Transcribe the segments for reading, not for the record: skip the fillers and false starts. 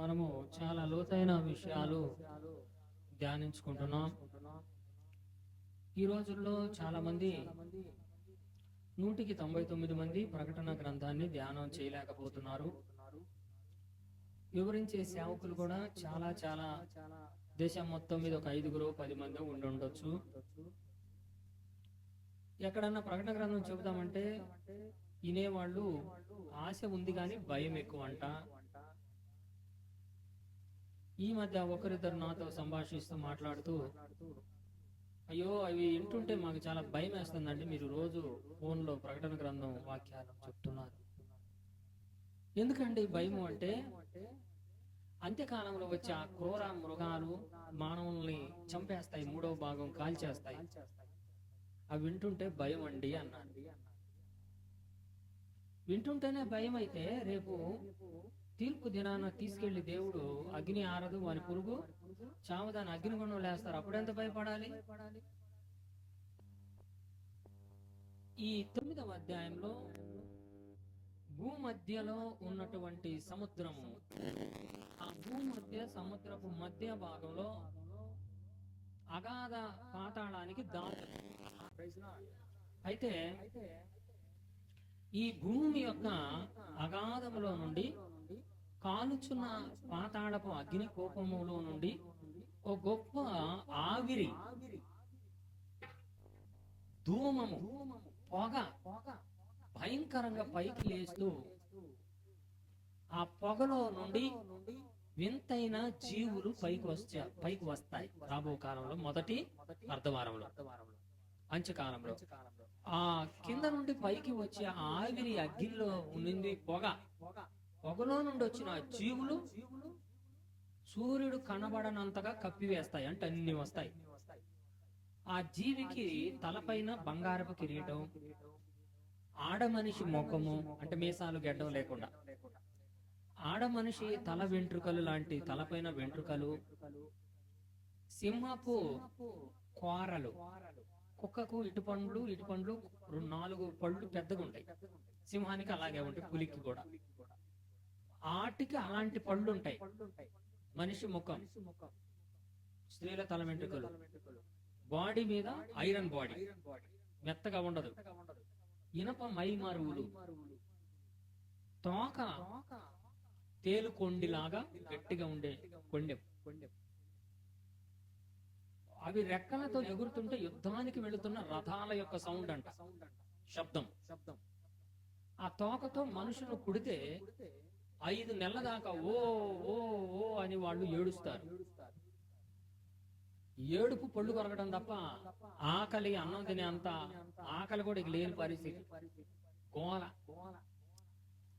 మనము చాలా లోతైన విషయాలు ధ్యానించుకుంటున్నాం. ఈ రోజుల్లో చాలా మంది 199 మంది ప్రకటన గ్రంథాన్ని ధ్యానం చేయలేకపోతున్నారు. వివరించే సేవకులు కూడా చాలా చాలా దేశం మొత్తం మీద ఒక 5-10 మంది ఉండి ఉండొచ్చు. ఎక్కడన్నా ప్రకటన గ్రంథం చెబుదామంటే వినేవాళ్ళు ఆశ ఉంది కానీ భయం ఎక్కువ అంట. ఈ మధ్య ఒకరిద్దరు నాతో సంభాషిస్తూ మాట్లాడుతూ, అయ్యో అవి వింటుంటే మాకు చాలా భయం వేస్తుందండి, మీరు రోజు ఫోన్లో ప్రకటన గ్రంథం వాక్యాలు చెప్తున్నారు. ఎందుకండి భయము అంటే, అంత్యకాలంలో వచ్చే ఆ క్రూర మృగాలు మానవుల్ని చంపేస్తాయి, 3వ భాగం కాల్చేస్తాయి. అవి వింటుంటే భయం అండి అన్నాను. వింటుంటేనే భయం అయితే రేపు తీర్పు దినాన తీసుకెళ్లి దేవుడు అగ్ని ఆరదు వాని పురుగు చావదాని అగ్నిగుండం లేస్తారు. అప్పుడెంత భయపడాలి? ఈ 9వ అధ్యాయంలో భూమధ్యలో ఉన్నటువంటి సముద్రము, ఆ భూమధ్య సముద్రపు మధ్య భాగంలో అగాధ పాతాళానికి దారి. అయితే ఈ భూమి యొక్క అగాధములో నుండి కాలుచున్న పాతాళపు అగ్ని కోపములో నుండి ఒక గొప్ప ఆవిరి, ధూమము, పొగ భయంకరంగా పైకి లేస్తూ, ఆ పొగలో నుండి వింతైన జీవులు పైకి వస్తాయి. రాబో కాలంలో మొదటి అర్ధవారంలో, అంత్యకాలంలో ఆ కింద నుండి పైకి వచ్చే ఆవిరి అగ్నిలో నుండి పొగలో నుండి వచ్చిన జీవులు సూర్యుడు కనబడనంతగా కప్పివేస్తాయి. అంటే అన్ని వస్తాయి. ఆ జీవికి తలపైన బంగారపు కిరీటం, ఆడమనిషి ముఖము అంటే మీసాలు గెడ్డం లేకుండా, ఆడమనిషి తల వెంట్రుకలు లాంటి తలపైన వెంట్రుకలు, సింహపు కోరలు, కుక్కకు ఇటుపండ్లు 4 పళ్ళు పెద్దగా ఉంటాయి, సింహానికి అలాగే ఉంటాయి, పులికి కూడా ఆటికి అలాంటి పళ్ళు ఉంటాయి. మనిషి ముఖం, స్త్రీల తల వెంట్రుకలు, బాడీ మీద ఐరన్ బాడీ, మెత్తగా ఉండదు, ఇనప మైమరువులు, తోక తేలుకొండిలాగా గట్టిగా ఉండే కొండెం, అవి రెక్కలతో ఎగురుతుంటే యుద్ధానికి వెళుతున్న రథాల యొక్క సౌండ్ అంట, శబ్దం. ఆ తోకతో మనుషులు కుడితే 5 నెలల దాకా ఓ ఓ ఓ అని వాళ్ళు ఏడుస్తారు. ఏడుపు పళ్ళు కొరగడం తప్ప ఆకలి, అన్నం తినే అంత ఆకలి కూడా ఇక లేని పరిస్థితి. గోల,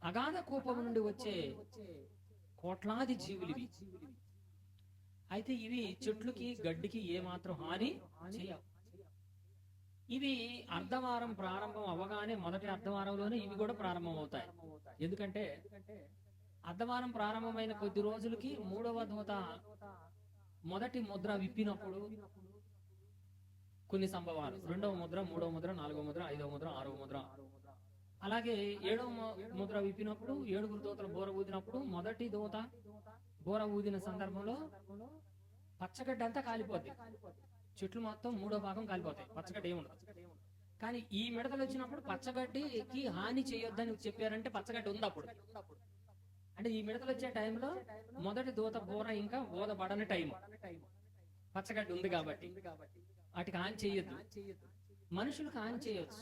అగాధ కోపం నుండి వచ్చే కోట్లాది జీవులు ఇవి. అయితే ఇవి చెట్లుకి గడ్డికి ఏమాత్రం హాని చేయవు. ఇవి అర్ధవారం ప్రారంభం అవ్వగానే మొదటి అర్ధవారంలోనే ఇవి కూడా ప్రారంభం అవుతాయి. ఎందుకంటే అర్ధవారం ప్రారంభమైన కొద్ది రోజులకి 3వ దూత మొదటి ముద్ర విప్పినప్పుడు కొన్ని సంభవాలు, 2వ ముద్ర, 3వ ముద్ర, 4వ ముద్ర, 5వ ముద్ర, 6వ ముద్ర, అలాగే 7వ ముద్ర విప్పినప్పుడు 7 దూతలు బోర ఊదినప్పుడు, మొదటి దూత బోర ఊదిన సందర్భంలో పచ్చగడ్డి అంతా కాలిపోద్ది, చెట్లు మొత్తం 3వ భాగం కాలిపోతాయి, పచ్చగడ్డి ఏముండదు. కానీ ఈ మిడతలు వచ్చినప్పుడు పచ్చగడ్డికి హాని చేయొద్దని చెప్పారంటే పచ్చగడ్డి ఉంది అప్పుడు. అంటే ఈ మిడతలు వచ్చే టైంలో మొదటి దూత బోర ఇంకా ఊదబడని టైం, పచ్చగడ్డి ఉంది కాబట్టి వాటికి హాని చేయొద్దు. మనుషులకు హాని చేయొచ్చు.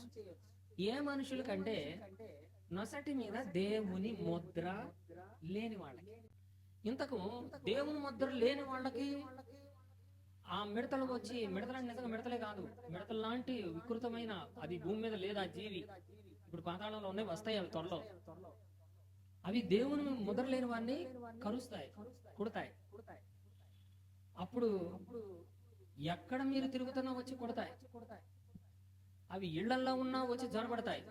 ఏ మనుషులకంటే నొసటి మీద దేవుని ముద్ర లేని వాళ్ళకి. ఇంతకు దేవుని ముద్ర లేని వాళ్ళకి ఆ మిడతలు వచ్చి, మిడతలు నిజంగా మిడతలే కాదు, మిడతల లాంటి వికృతమైన, అది భూమి మీద లేదు ఆ జీవి, ఇప్పుడు పాతాళంలో ఉన్నాయి, వస్తాయి అవి త్వరలో. అవి దేవుని ముద్ర లేని వాడిని కరుస్తాయి, కుడతాయి. అప్పుడు ఎక్కడ మీరు తిరుగుతున్నా వచ్చి కుడతాయి. అవి ఇళ్లల్లో ఉన్నా వచ్చి జొరబడతాయి.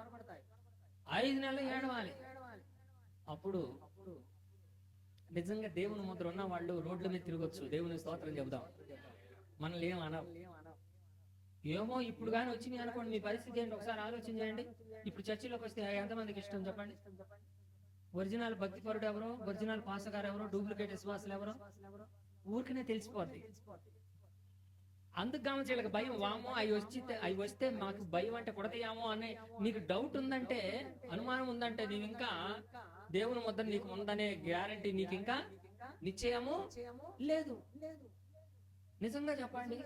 5 నెలలు ఏడవాలి. అప్పుడు నిజంగా దేవుని ముద్ర ఉన్న వాళ్ళు రోడ్ల మీద తిరగొచ్చు, దేవుని స్తోత్రం చెబుదాం, మనల్ని ఏం అనవు. ఏమో ఇప్పుడు కానీ వచ్చినాయి అనుకోండి, మీ పరిస్థితి ఏంటి ఒకసారి ఆలోచన చేయండి. ఇప్పుడు చర్చిలోకి వస్తే ఎంతమందికి ఇష్టం చెప్పండి? ఒరిజినల్ భక్తిపరుడు ఎవరో, ఒరిజినల్ పాసగారు ఎవరో, డూప్లికేట్ విశ్వాసులు ఎవరో ఊరికనే తెలిసిపోద్ది. అందుకు కావచ్చు వీళ్ళకి భయం. వామో అవి వస్తే మాకు భయం అంటే కొడతాయేమో అనే నీకు డౌట్ ఉందంటే, అనుమానం ఉందంటే, నీవు ఇంకా దేవుని ముద్ర నీకు ఉందనే గ్యారంటీ నీకు ఇంకా నిశ్చయము లేదు. నిజంగా చెప్పండి,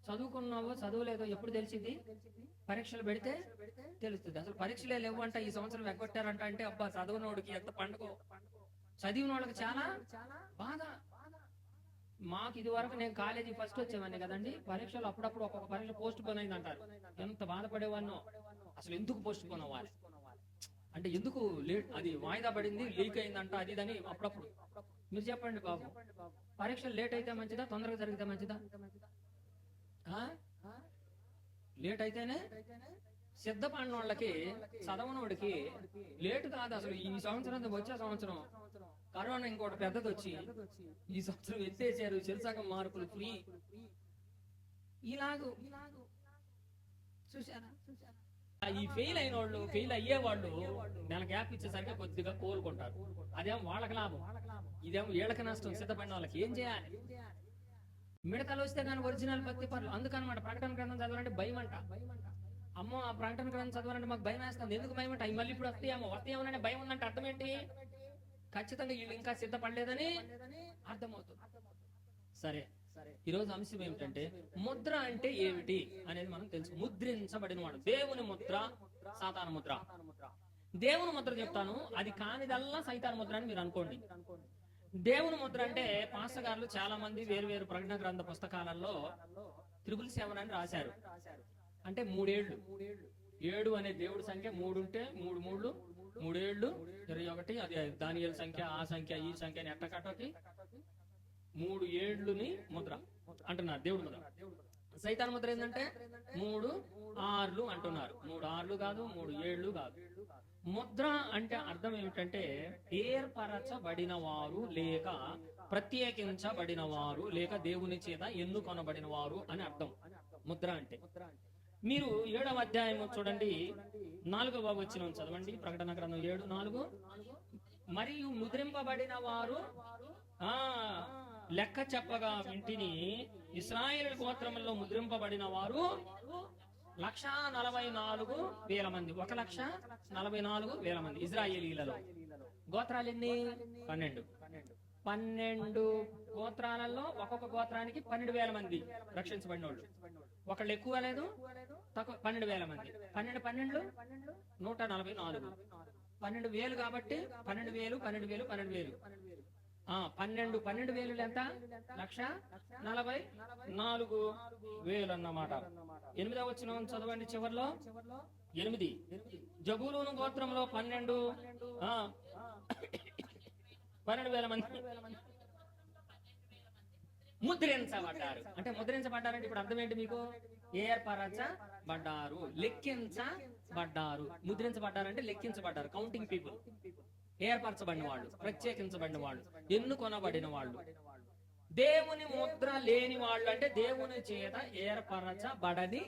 చదువుకున్నావో చదువులేదో ఎప్పుడు తెలిసింది? పరీక్షలు పెడితే తెలుస్తుంది. అసలు పరీక్షలే లేవు అంట, ఈ సంవత్సరం ఎగ్గొట్టారంట అంటే అబ్బా చదువునోడికి ఎంత పండుగ, చదివిన వాళ్ళకి చాలా బాధ. మాకు ఇది వరకు నేను కాలేజీ ఫస్ట్ వచ్చేవాడిని కదండి, పరీక్షలు అప్పుడప్పుడు ఒక్కొక్క పరీక్ష పోస్ట్ పోన్ అయింది అంటారు. ఎంత బాధపడేవాడినో. అసలు ఎందుకు పోస్ట్ పోన్ అవ్వాలి అంటే, ఎందుకు లేట్, అది వాయిదా పడింది, లీక్ అయిందంట, అది ఇదని అప్పుడప్పుడు. మీరు చెప్పండి బాబు, పరీక్షలు లేట్ అయితే మంచిదా, తొందరగా జరిగితే మంచిదా? లేట్ అయితేనే సిద్ధపడిన వాళ్ళకి, చదవనోడికి లేటు కాదు అసలు. ఈ సంవత్సరం వచ్చే సంవత్సరం కరోనా ఇంకోటి పెద్దది వచ్చి ఈ సంవత్సరం ఎత్తేసారు, చెరుసగం మార్కులు ఫ్రీ. ఇలాగూ చూసారా? ఈ ఫెయిల్ అయిన వాళ్ళు, ఫెయిల్ అయ్యే వాళ్ళు నెల గ్యాప్ ఇచ్చేసరికి కొద్దిగా కోలుకుంటారు. అదేమో వాళ్ళకి లాభం, ఇదేమో వీళ్ళకి నష్టం. సిద్ధపడిన వాళ్ళకి ఏం చేయాలి? మిడతలు వస్తే కానీ ఒరిజినల్ భక్తి పనులు. అందుకనమాట ప్రకటన గ్రంథం చదవాలంటే భయం అంట. అమ్మో ఆ ప్రకటన గ్రంథం చదవాలంటే మాకు భయం వేస్తుంది. ఎందుకు భయం అంటే, అవి మళ్ళీ ఇప్పుడు వస్తాయేమో అనే భయం ఉందంటే అర్థం ఏంటి? ఖచ్చితంగా వీళ్ళు ఇంకా సిద్ధపడలేదని అర్థమవుతుంది. సరే, ఈరోజు అంశం ఏమిటంటే, ముద్ర అంటే ఏమిటి అనేది మనం తెలుసు. ముద్రించబడిన వాడు, దేవుని ముద్ర, సాతాను ముద్ర. దేవుని ముద్ర చెప్తాను, అది కానిదల్లా సైతాను ముద్ర అని మీరు అనుకోండి. దేవుని ముద్ర అంటే పాస్టర్లు చాలా మంది వేరు వేరు ప్రకటన గ్రంథ పుస్తకాలలో 777 అని రాశారు. అంటే 3 ఏళ్ళు. 7 అనే దేవుడి సంఖ్య, 3 ఉంటే 3 మూళ్ళు 3 ఏళ్ళు 21. అది దానియేలు సంఖ్య, ఆ సంఖ్య, ఈ సంఖ్య ఎట్టకట్టకి 3 ఏళ్ళుని ముద్ర అంటున్నారు, దేవుడి ముద్ర. సైతాన్ ముద్ర ఏంటంటే 3 ఆర్లు అంటున్నారు. 3 ఆర్లు కాదు, 3 ఏళ్ళు కాదు. ముద్ర అంటే అర్థం ఏమిటంటే, ఏర్పరచబడిన వారు లేక ప్రత్యేకించబడిన వారు లేక దేవుని చేత ఎన్నుకొనబడిన వారు అని అర్థం ముద్ర అంటే. మీరు 7వ అధ్యాయం చూడండి, 4వ వచనం చదవండి. ప్రకటన గ్రంథం 7:4. మరియు ముద్రింపబడిన వారు లెక్క చెప్పగా వింటిని, ఇశ్రాయేలు గోత్రములో ముద్రింపబడిన వారు 144,000 మంది. 1,44,000 మంది ఇశ్రాయేలీలలో. గోత్రాలు ఎన్ని? 12. 12 గోత్రాలలో ఒక్కొక్క గోత్రానికి 12,000 మంది రక్షించబడిన వాళ్ళు. ఒకళ్ళు ఎక్కువ లేదు, తక్కువ. 12,000 మంది. 12 144. 12,000 కాబట్టి 12,000 12,000 12,000. 12,000 ఎంత? 144,000 అన్నమాట. 8వ వచనం చదవండి చివర్లో. 8. జబూలూను గోత్రంలో 12,000 మంది ముద్రించబడ్డారు. అంటే ముద్రించబడ్డారంటే ఇప్పుడు అర్థం ఏంటి మీకు? ఏర్పరచబడ్డారు, లెక్కించబడ్డారు. ముద్రించబడ్డారంటే లెక్కించబడ్డారు, కౌంటింగ్ పీపుల్. ఏర్పరచబడిన వాళ్ళు, ప్రత్యేకించబడిన వాళ్ళు, ఎన్నుకొనబడిన వాళ్ళు. దేవుని ముద్ర లేని వాళ్ళు అంటే దేవుని చేత ఏర్పరచబడని,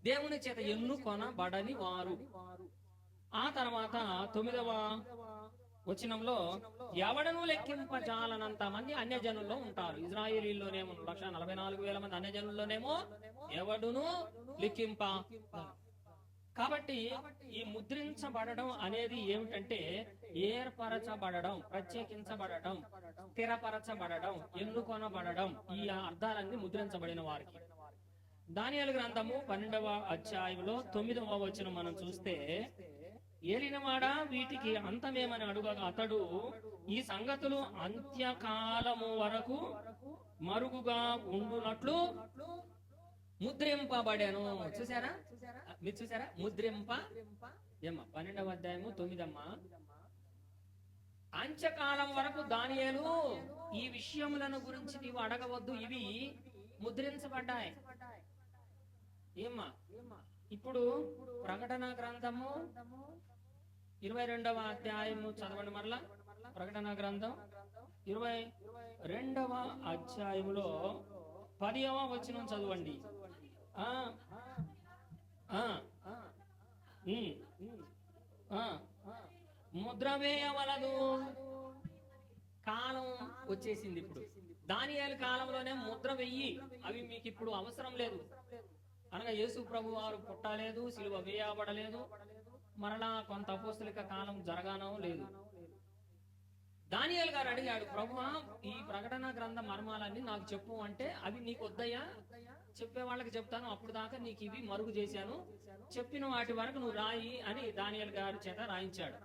దేవుని చేత ఎన్నుకొనబడని వారు. ఆ తర్వాత 9వ వచనంలో, ఎవడను లెక్కింపజాలనంత మంది అన్యజనుల్లో ఉంటారు. ఇజ్రాయేలీల్లోనేమో 144,000 మంది, అన్యజనుల్లోనేమో ఎవడును లెక్కింప. కాబట్టి ఈ ముద్రించబడడం అనేది ఏమిటంటే, ఏర్పరచబడడం, ప్రత్యేకించబడడం, స్థిరపరచబడడం, ఎన్నుకొనబడడం. ఈ అర్థాలన్నీ ముద్రించబడిన వారికి. దానియేలు గ్రంథము 12వ అధ్యాయంలో 9వ వచనం మనం చూస్తే, ఏలినవాడా వీటికి అంతమేమని అడుగగా అతడు, ఈ సంగతులు అంత్యకాలము వరకు మరుగుగా ఉండునట్లు ముద్రింపబడెను. చూసారా? మీరు చూసారా? ముద్రింప ఏమ్మా 12వ అధ్యాయము 9. అంత్యకాలం వరకు దానియేలు ఈ విషయములను గురించి నీవు అడగవద్దు, ఇవి ముద్రించబడ్డాయి. ఏమ్మా ఇప్పుడు ప్రకటన గ్రంథము 22వ అధ్యాయము చదవండి మరలా. ప్రకటన గ్రంథం 22వ అధ్యాయములో 10వ వచనం చదవండి. ముద్ర వేయవలదు. కాలం వచ్చేసింది ఇప్పుడు. దానియేలు కాలంలోనే ముద్ర వెయ్యి, అవి మీకు ఇప్పుడు అవసరం లేదు. అనగా యేసు ప్రభు వారు పుట్టలేదు, సిలువ వేయబడలేదు, మరలా కొంత అపోస్తలిక కాలం జరగానో లేదు. దానియేలు గారు అడిగాడు, ప్రభువా ఈ ప్రకటన గ్రంథ మర్మాలన్నీ నాకు చెప్పు అంటే, అవి నీకు వద్దయ్యా, చెప్పే వాళ్ళకి చెప్తాను, అప్పుడు దాకా నీకు ఇవి మరుగు చేశాను, చెప్పిన వాటి వరకు నువ్వు రాయి అని దానియేలు గారి చేత రాయించాడు.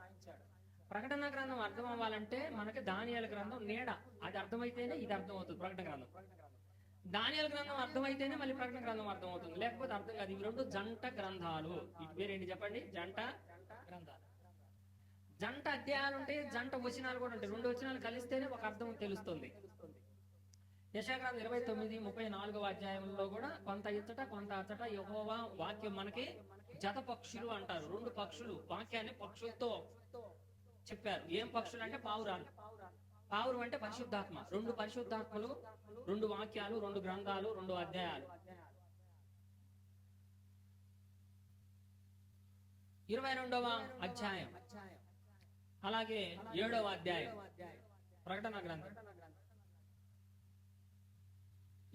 ప్రకటన గ్రంథం అర్థం అవ్వాలంటే మనకి దానియేలు గ్రంథం నీడ, అది అర్థమైతేనే ఇది అర్థం అవుతుంది. ప్రకటన గ్రంథం, దానియేలు గ్రంథం అర్థమైతేనే మళ్ళీ ప్రకటన గ్రంథం అర్థం అవుతుంది, లేకపోతే అర్థం కాదు. ఇవి రెండు జంట గ్రంథాలు. ఇటు పేరేంటి చెప్పండి? జంట గ్రంథాలు. జంట అధ్యాయాలు ఉంటాయి, జంట వచనాలు కూడా ఉంటాయి. రెండు వచనాలు కలిస్తేనే ఒక అర్థం తెలుస్తుంది. యెషయా గ్రంథం 29-34 అధ్యాయంలో కూడా కొంత ఇచ్చట కొంత అచ్చట యెహోవా వాక్యం మనకి జత పక్షులు అంటారు. రెండు పక్షులు వాక్యాన్ని పక్షులతో చెప్పారు. ఏం పక్షులు అంటే పావురాలు. పావురం అంటే పరిశుద్ధాత్మ. రెండు పరిశుద్ధాత్మలు, రెండు వాక్యాలు, రెండు గ్రంథాలు, రెండు అధ్యాయాలు. 22వ అధ్యాయం, అలాగే 7వ అధ్యాయం ప్రకటన గ్రంథం.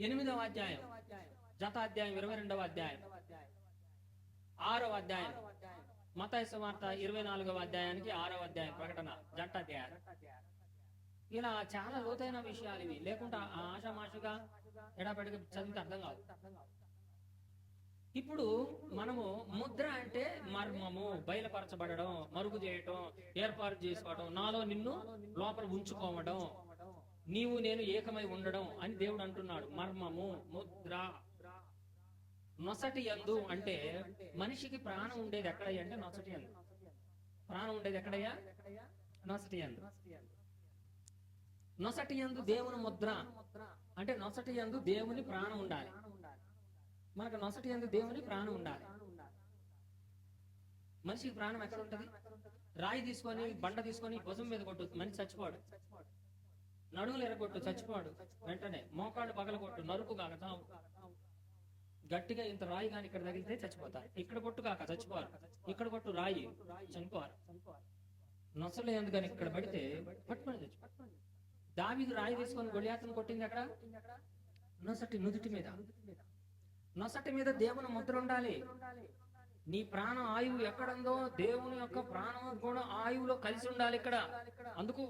8వ అధ్యాయం జత అధ్యాయం, 22వ అధ్యాయం, 6వ అధ్యాయం మత్తయి సువార్త 24వ అధ్యాయానికి 6వ అధ్యాయం ప్రకటన జంట అధ్యాయం. ఇలా చాలా లోతైన విషయాలు ఇవి, లేకుంటే ఆషామాషుగా ఎడాపెడిగా చదివితే అర్థం కాదు. ఇప్పుడు మనము ముద్ర అంటే మర్మము, బయలుపరచబడడం, మరుగు చేయటం, ఏర్పాటు చేసుకోవడం, నాలో నిన్ను లోపల ఉంచుకోవడం, నీవు నేను ఏకమై ఉండడం అని దేవుడు అంటున్నాడు. మర్మము, ముద్ర. నొసటి యందు అంటే మనిషికి ప్రాణం ఉండేది ఎక్కడయ్యా అంటే నొసటి యందు. ప్రాణం ఉండేది ఎక్కడయ్యా? నొసటి యందు. నొసటి యందు దేవుని ముద్ర అంటే నొసటి యందు దేవుని ప్రాణం ఉండాలి. మనకు నొసటి యందు దేవుని ప్రాణం ఉండాలి. మనిషికి ప్రాణం ఎక్కడ ఉంటది? రాయి తీసుకొని, బండ తీసుకొని భుజం మీద కొట్టు, మనిషి చచ్చిపోడు. నడువులు ఎరగొట్టు, చచ్చిపోడు వెంటనే. మోకాళ్ళు పగలగొట్టు, నరుకు కాక చావు. గట్టిగా ఇంత రాయి కానీ ఇక్కడ తగిలితే చచ్చిపోతారు. ఇక్కడ కొట్టు కాక చచ్చిపోరు, ఇక్కడ కొట్టు రాయి చనిపోరు. నొసలు ఎందుకని ఇక్కడ పడితే పట్టుకొని చచ్చిపోతారు. దావీదు రాయి తీసుకొని గొలియాతును కొట్టింది అక్కడ నొసటి నుదుటి మీద. నొసటి మీద దేవుని ముద్ర ఉండాలి. నీ ప్రాణ ఆయువు ఎక్కడుందో దేవుని యొక్క ప్రాణం కూడా ఆయువులో కలిసి ఉండాలి ఇక్కడ. అందుకు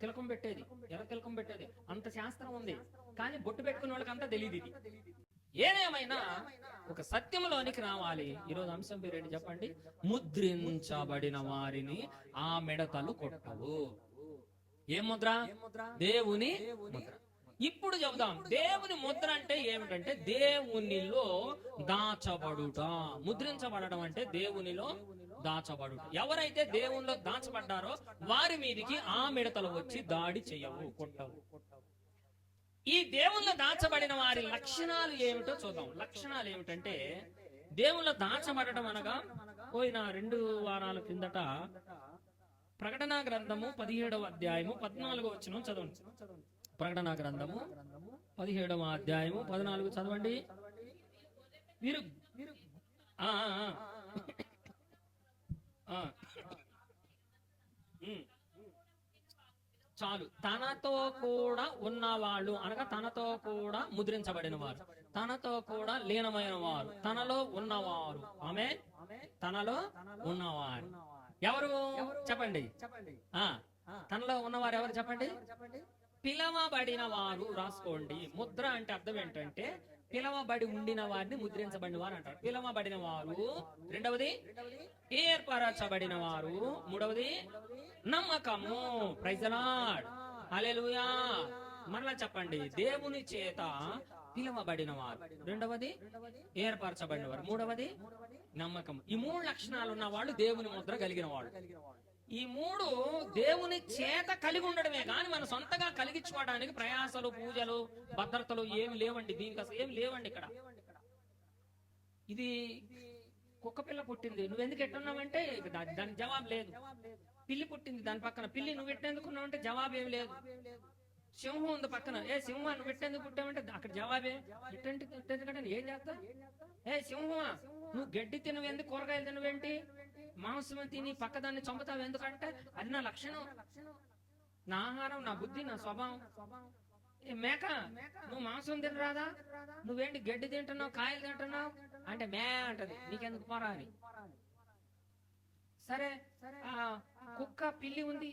తిలకం పెట్టేది. ఎలా తిలకం పెట్టేది? అంత శాస్త్రం ఉంది, కానీ బొట్టు పెట్టుకున్న వాళ్ళకి అంతా తెలియదు. ఇది ఏదేమైనా ఒక సత్యంలోనికి రావాలి. ఈరోజు అంశం పేరేంటి చెప్పండి? ముద్రించబడిన వారిని ఆ మిడతలు కొట్టవు. ఏం ముద్ర? దేవుని ముద్ర. ఇప్పుడు చెబుదాం, దేవుని ముద్ర అంటే ఏమిటంటే దేవునిలో దాచబడుట. ముద్రించబడడం అంటే దేవునిలో దాచబడుట. ఎవరైతే దేవునిలో దాచబడ్డారో వారి మీదికి ఆ మిడతలు వచ్చి దాడి చేయవు, కొట్టవు. ఈ దేవునిలో దాచబడిన వారి లక్షణాలు ఏమిటో చూద్దాం. లక్షణాలు ఏమిటంటే, దేవునిలో దాచబడటం అనగా పోయిన 2 వారాల కిందట ప్రకటన గ్రంథము 17వ అధ్యాయము 14వ వచనం చదవండి. ప్రకటన గ్రంథము 17వ అధ్యాయము 14 చదవండి. మీరు చాలు. తనతో కూడా ఉన్నవాళ్ళు అనగా తనతో కూడా ముద్రించబడిన వారు, తనతో కూడా లీనమైన వారు, తనలో ఉన్నవారు. ఆమె తనలో ఉన్నవారు ఎవరు చెప్పండి? తనలో ఉన్నవారు ఎవరు చెప్పండి? పిలవబడిన వారు. రాసుకోండి. ముద్ర అంటే అర్థం ఏంటంటే పిలవబడి ఉండిన వారిని ముద్రించబడిన వారు అంటారు. పిలవబడిన వారు. రెండవది ఏర్పరచబడిన వారు. మూడవది నమ్మకము. ప్రైజ్ ది లార్డ్, హల్లెలూయా. మరలా చెప్పండి. దేవుని చేత పిలవబడిన వారు, రెండవది ఏర్పరచబడిన వారు, మూడవది నమ్మకం. ఈ 3 లక్షణాలు ఉన్న వాళ్ళు దేవుని ముద్ర కలిగిన వాళ్ళు. ఈ 3 దేవుని చేత కలిగి ఉండడమే కానీ మన సొంతగా కలిగించుకోవడానికి ప్రయాసలు, పూజలు, భద్రతలు ఏమి లేవండి. దీనికి అసలు ఏమి లేవండి ఇక్కడ. ఇది కుక్క పిల్ల పుట్టింది, నువ్వెందుకు ఎట్టున్నావంటే దానికి జవాబు లేదు. పిల్లి పుట్టింది, దాని పక్కన పిల్లి నువ్వు ఎట్టేందుకున్నావంటే జవాబు ఏమి లేదు. సింహం ఉంది పక్కన, ఏ సింహం నువ్వు ఎట్టేందుకు పుట్టావంటే అక్కడ జవాబే ఎట్టేందుకంటే ఏం చేస్తా? ఏ సింహమా నువ్వు గడ్డి తినవేంది, కూరగాయలు తినవేంటి, మాంసం తిని పక్కదాన్ని చంపుతావు ఎందుకంటే అది నా లక్షణం, నా ఆహారం, నా బుద్ధి, నా స్వభావం. మేక నువ్వు మాంసం తినరాదా, నువ్వేంటి గడ్డి తింటున్నావు, కాయలు తింటున్నావు అంటే మే అంటది, నీకెందుకు పోరా అని. సరే కుక్క పిల్లి ఉంది,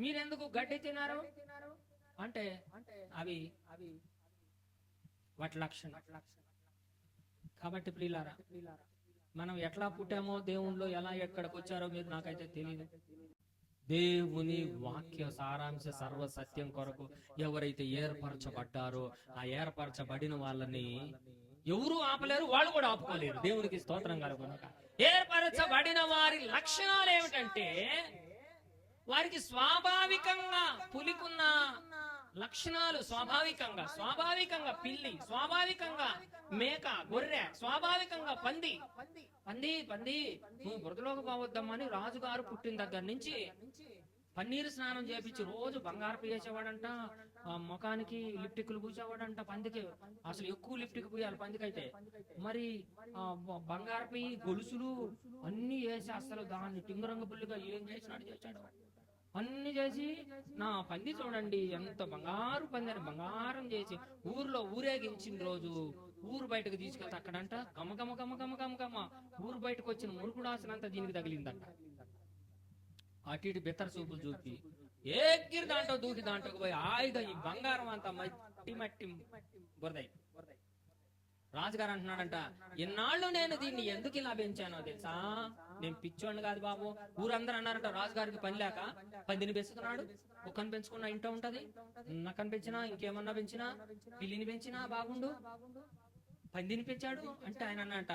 మీరెందుకు గడ్డి తిన్నారు అంటే అవి వాటి లక్షణం. కాబట్టి ప్రియులారా, మనం ఎట్లా పుట్టామో దేవుణ్ణిలో ఎలా ఎక్కడికి వచ్చారో మీరు నాకైతే తెలియదు. దేవుని వాక్య సారాంశ సర్వ సత్యం కొరకు ఎవరైతే ఏర్పరచబడ్డారో ఆ ఏర్పరచబడిన వాళ్ళని ఎవరు ఆపలేరు, వాళ్ళు కూడా ఆపుకోలేరు. దేవునికి స్తోత్రం కలుగునగాక. ఏర్పరచబడిన వారి లక్షణాలు ఏమిటంటే వారికి స్వాభావికంగా పులికున్న లక్షణాలు, స్వాభావికంగా పిల్లి, స్వాభావికంగా మేక, గొర్రె, స్వాభావికంగా పంది. నువ్వు బురదలోకి పోవద్దమ్మని రాజుగారు పుట్టిన దగ్గర నుంచి పన్నీరు స్నానం చేపించి రోజు బంగారపు వేసేవాడంట, ముఖానికి లిప్టిక్లు పూసేవాడంట. పందికి అసలు ఎక్కువ లిప్టిక్ పూయాలి పందికైతే. మరి బంగారపు గొలుసులు అన్ని వేసి అసలు దాన్ని టింగురంగ పుల్లిగా ఏం చేశాడు అన్ని చేసి, నా పంది చూడండి ఎంత బంగారు పంది అని బంగారం చేసి ఊర్లో ఊరేగించిన రోజు ఊరు బయటకు తీసుకెళ్తే అక్కడంట గమ ఊరు బయటకు వచ్చిన మురుగుడాసనంతా దీనికి తగిలిందంట. అటు ఇటు బెత్తర చూపులు చూపి ఎగిరి దాంట్లో దూకి దాంట్లోకి పోయి హాయిగా ఈ బంగారం అంతా మట్టి బురదై. రాజుగారు అంటున్నాడంట, ఎన్నాళ్ళు నేను దీన్ని ఎందుకు ఇలా పెంచానో తెలుసా, నేను పిచ్చోండి కాదు బాబు. ఊరందరూ అన్నారంట రాజుగారికి పని లేక పందిని పెంచుతున్నాడు, కుక్కను పెంచుకున్నా ఇంట ఉంటది, నక్కను పెంచినా ఇంకేమన్నా పెంచినా, పిల్లిని పెంచినా బాగుండు, పందిని పెంచాడు అంటే ఆయన అన్నట,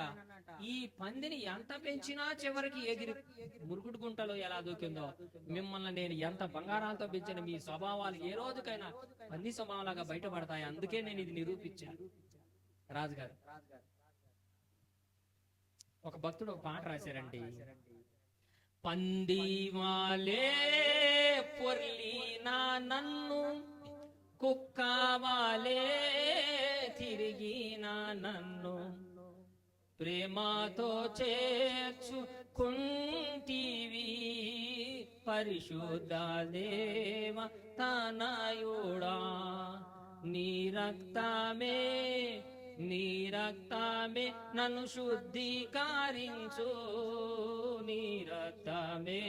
ఈ పందిని ఎంత పెంచినా చివరికి ఎగిరి మురుగుడు గుంటలో ఎలా దూకిందో మిమ్మల్ని నేను ఎంత బంగారాలతో పెంచిన మీ స్వభావాలు ఏ రోజుకైనా పంది స్వభావంలాగా బయటపడతాయి, అందుకే నేను ఇది నిరూపించాను. రాజుగారు ఒక భక్తుడు ఒక పాట రాశారండి. పందివాలే పొర్లినా నన్ను, కుక్కవాలే తిరిగిన నన్ను, ప్రేమతో చేర్చుకుంటివి పరిశుద్ధ దేవ తనయుడా. నీ రక్తమే నన్ను శుద్ధీకరించు, నీ రక్తమే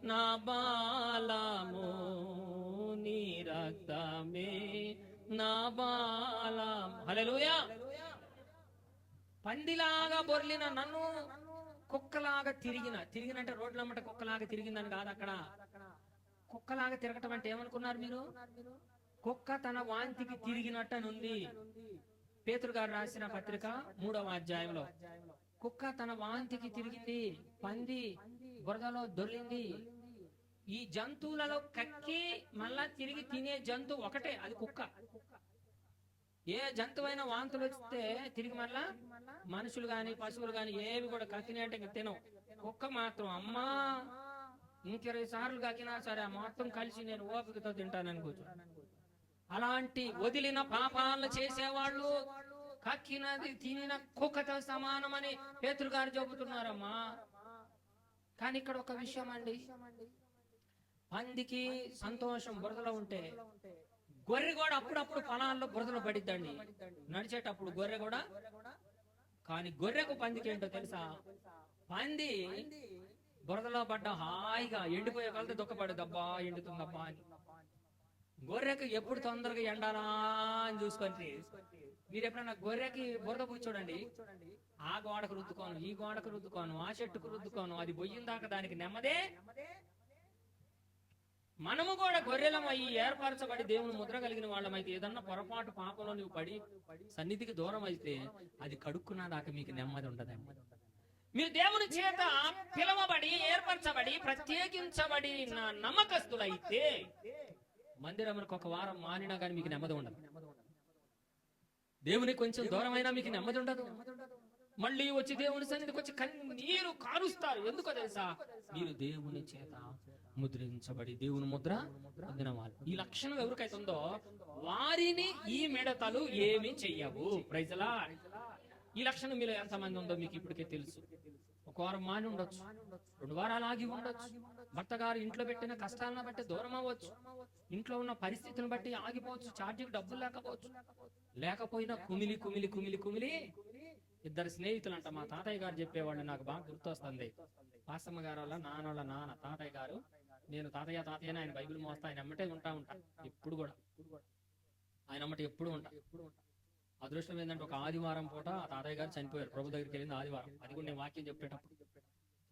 నా బాలము, నీ రక్తమే నా బాలం. హల్లెలూయా. పందిలాగా బొర్లిన నన్ను, కుక్కలాగా తిరిగినంటే రోడ్లమ్మట కుక్కలాగా తిరిగిందని కాదు. అక్కడ కుక్కలాగా తిరగటం అంటే ఏమనుకున్నారు మీరు? కుక్క తన వాంతికి తిరిగినట్టనుంది. పేతురు గారు రాసిన పత్రిక 3వ అధ్యాయంలో కుక్క తన వాంతికి తిరిగింది, పంది బురదలో దొర్లింది. ఈ జంతువులలో కక్కి మళ్ళా తిరిగి తినే జంతువు ఒకటే, అది కుక్క. ఏ జంతువైనా వాంతులు వస్తే తిరిగి మళ్ళా మనుషులు గాని పశువులు గాని ఏవి కూడా కక్కినాయంటే ఇంకా తినవు. కుక్క మాత్రం అమ్మా 20 సార్లు కక్కినా సరే మొత్తం కలిసి నేను ఓపికతో తింటానని కూర్చో. అలాంటి వదిలిన పాపాలను చేసేవాళ్ళు కక్కినది తినిన కుక్కతో సమానమని పేతురు గారు చెబుతున్నారమ్మా. కానీ ఇక్కడ ఒక విషయం అండి, పందికి సంతోషం బురదలో ఉంటే గొర్రె కూడా అప్పుడప్పుడు పొలాల్లో బురదలో పడిద్దండి నడిచేటప్పుడు గొర్రె కూడా. కానీ గొర్రెకు పందికి ఏంటో తెలుసా? పంది బురదలో పడ్డ హాయిగా ఎండిపోయే కలితే దుఃఖపడేదబ్బా ఎండుతుందబ్బా అని. గొర్రెకు ఎప్పుడు తొందరగా ఎండాలా అని చూసుకొని మీరు ఎప్పుడన్నా గొర్రెకి బురద పూచి చూడండి, ఆ గోడకు రుద్దుకోను, ఈ గోడకు రుద్దుకోను, ఆ చెట్టుకు రుద్దుకోను, అది బొయ్యిన దాకా దానికి నెమ్మదే. మనము కూడా గొర్రెలమయ్యి ఏర్పరచబడి దేవుని ముద్ర కలిగిన వాళ్ళమైతే ఏదన్నా పొరపాటు పాపంలో నువ్వు పడి సన్నిధికి దూరం అయితే అది కడుక్కున్నా దాకా మీకు నెమ్మది ఉండదండి. మీరు దేవుని చేత పిలవబడి ఏర్పరచబడి ప్రత్యేకించబడి నా నమ్మకస్తులైతే మందిరములకు ఒక వారం మానినా కానీ మీకు నెమ్మది ఉండదు. దేవునికి కొంచెం దూరమైనా మీకు నెమ్మది ఉండదు. మళ్ళీ వచ్చి దేవుని సన్నిధికి వచ్చి కన్నీరు కారుస్తారు. ఎందుకో తెలుసా? మీరు దేవుని చేత ముద్రించబడి దేవుని ముద్ర పొందిన వాళ్ళు. ఈ లక్షణం ఎవరికైతే ఉందో వారిని ఈ మిడతలు ఏమి చెయ్యవు. Praise the Lord. ఈ లక్షణం మీలో ఎంతమంది ఉందో మీకు ఇప్పటికే తెలుసు. ఒక వారం మాని ఉండొచ్చు, 2 వారాలు ఆగి ఉండొచ్చు, భర్త గారు ఇంట్లో పెట్టిన కష్టాలను బట్టి దూరం అవ్వచ్చు, ఇంట్లో ఉన్న పరిస్థితులను బట్టి ఆగిపోవచ్చు, ఛార్జీకి డబ్బులు లేకపోవచ్చు. లేకపోయినా కుమిలి కుమిలి కుమిలి కుమిలి ఇద్దరు స్నేహితులు అంట. మా తాతయ్య గారు చెప్పేవాళ్ళు, నాకు బాగా గుర్తొస్తుంది. పాస్తమ్మ గారు వాళ్ళ నాన్న తాతయ్య గారు, నేను తాతయ్య తాతయ్యని ఆయన బైబిల్ మోస్తా, ఆయన ఎమ్మటే ఉంటా ఎప్పుడు కూడా, ఆయన అమ్మటి ఎప్పుడు ఉంటా. అదృష్టం ఏంటంటే ఒక ఆదివారం పూట ఆ తాతయ్య గారు చనిపోయారు. ప్రభు దగ్గరికి వెళ్ళింది ఆదివారం. అది కూడా నేను వాక్యం చెప్పేటప్పుడు,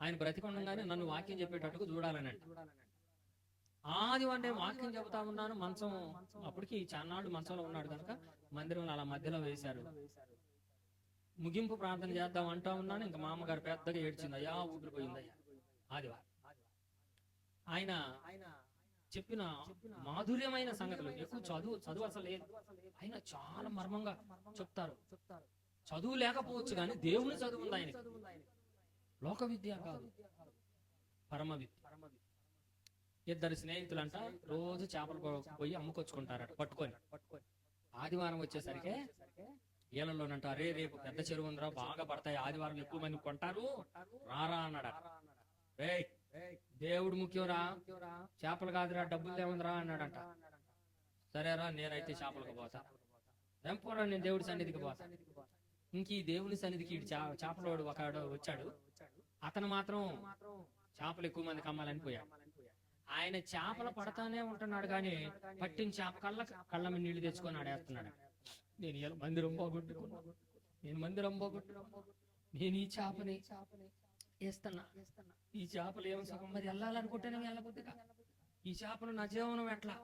ఆయన బ్రతికొండగానే నన్ను వాక్యం చెప్పేటట్టుకు చూడాలనండి. ఆదివారం నేను వాక్యం చెబుతా ఉన్నాను. మంచం అప్పటికి చాన్నాళ్ళు మంచంలో ఉన్నాడు కనుక మందిరంలో అలా మధ్యలో వేశారు. ముగింపు ప్రార్థన చేద్దాం అంటా ఉన్నాను. ఇంకా మా అమ్మగారు పెద్దగా ఏడ్చింది, అయ్యా ఊపిరిపోయిందయ్యా. ఆదివారం ఆయన చెప్పిన మాధుర్యమైన సంగతులు, ఎక్కువ చదువు అసలు లేదు, ఆయన చాలా మర్మంగా చెప్తారు. చదువు లేకపోవచ్చు కానీ దేవుని చదువు ఉంది ఆయన. లోక విద్య కాదు, పరమ విద్య. ఇద్దరు స్నేహితులంట రోజు చేపలు పోయి అమ్ముకొచ్చుకుంటారట పట్టుకొని. ఆదివారం వచ్చేసరికి ఏళ్ళలోనంట, అరే రేపు పెద్ద చెరువు ఉందిరా, బాగా పడతాయి, ఆదివారం ఎక్కువ మంది కొంటారు, రారా అన్నాడు. రే దేవుడు ముఖ్యంరా, చేపలు కాదురా, డబ్బులు ఏముందిరా అన్నాడంట. సరేరా నేనైతే చేపలకు పోతా, పోరా నేను దేవుడి సన్నిధికి పోతా. ఇంక ఈ దేవుని సన్నిధికి చేపలోడు ఒకడు వచ్చాడు. అతను మాత్రం చేపలు ఎక్కువ మందికి అమ్మాలని పోయాడు. ఆయన చేపలు పడతానే ఉంటున్నాడు కానీ పట్టిన చేప కళ్ళ మీద నీళ్లు తెచ్చుకొని ఆడేస్తున్నాడు. నేను ఇలా మందిరం పోగొట్టుకున్నా, నేను ఈ చేపని వేస్తున్నా, ఈ చేపలు ఏమో సగం మరి వెళ్ళాలనుకుంటేనే వెళ్ళబుద్దిగా, ఈ చేపలు నా జీవనం ఎట్లా.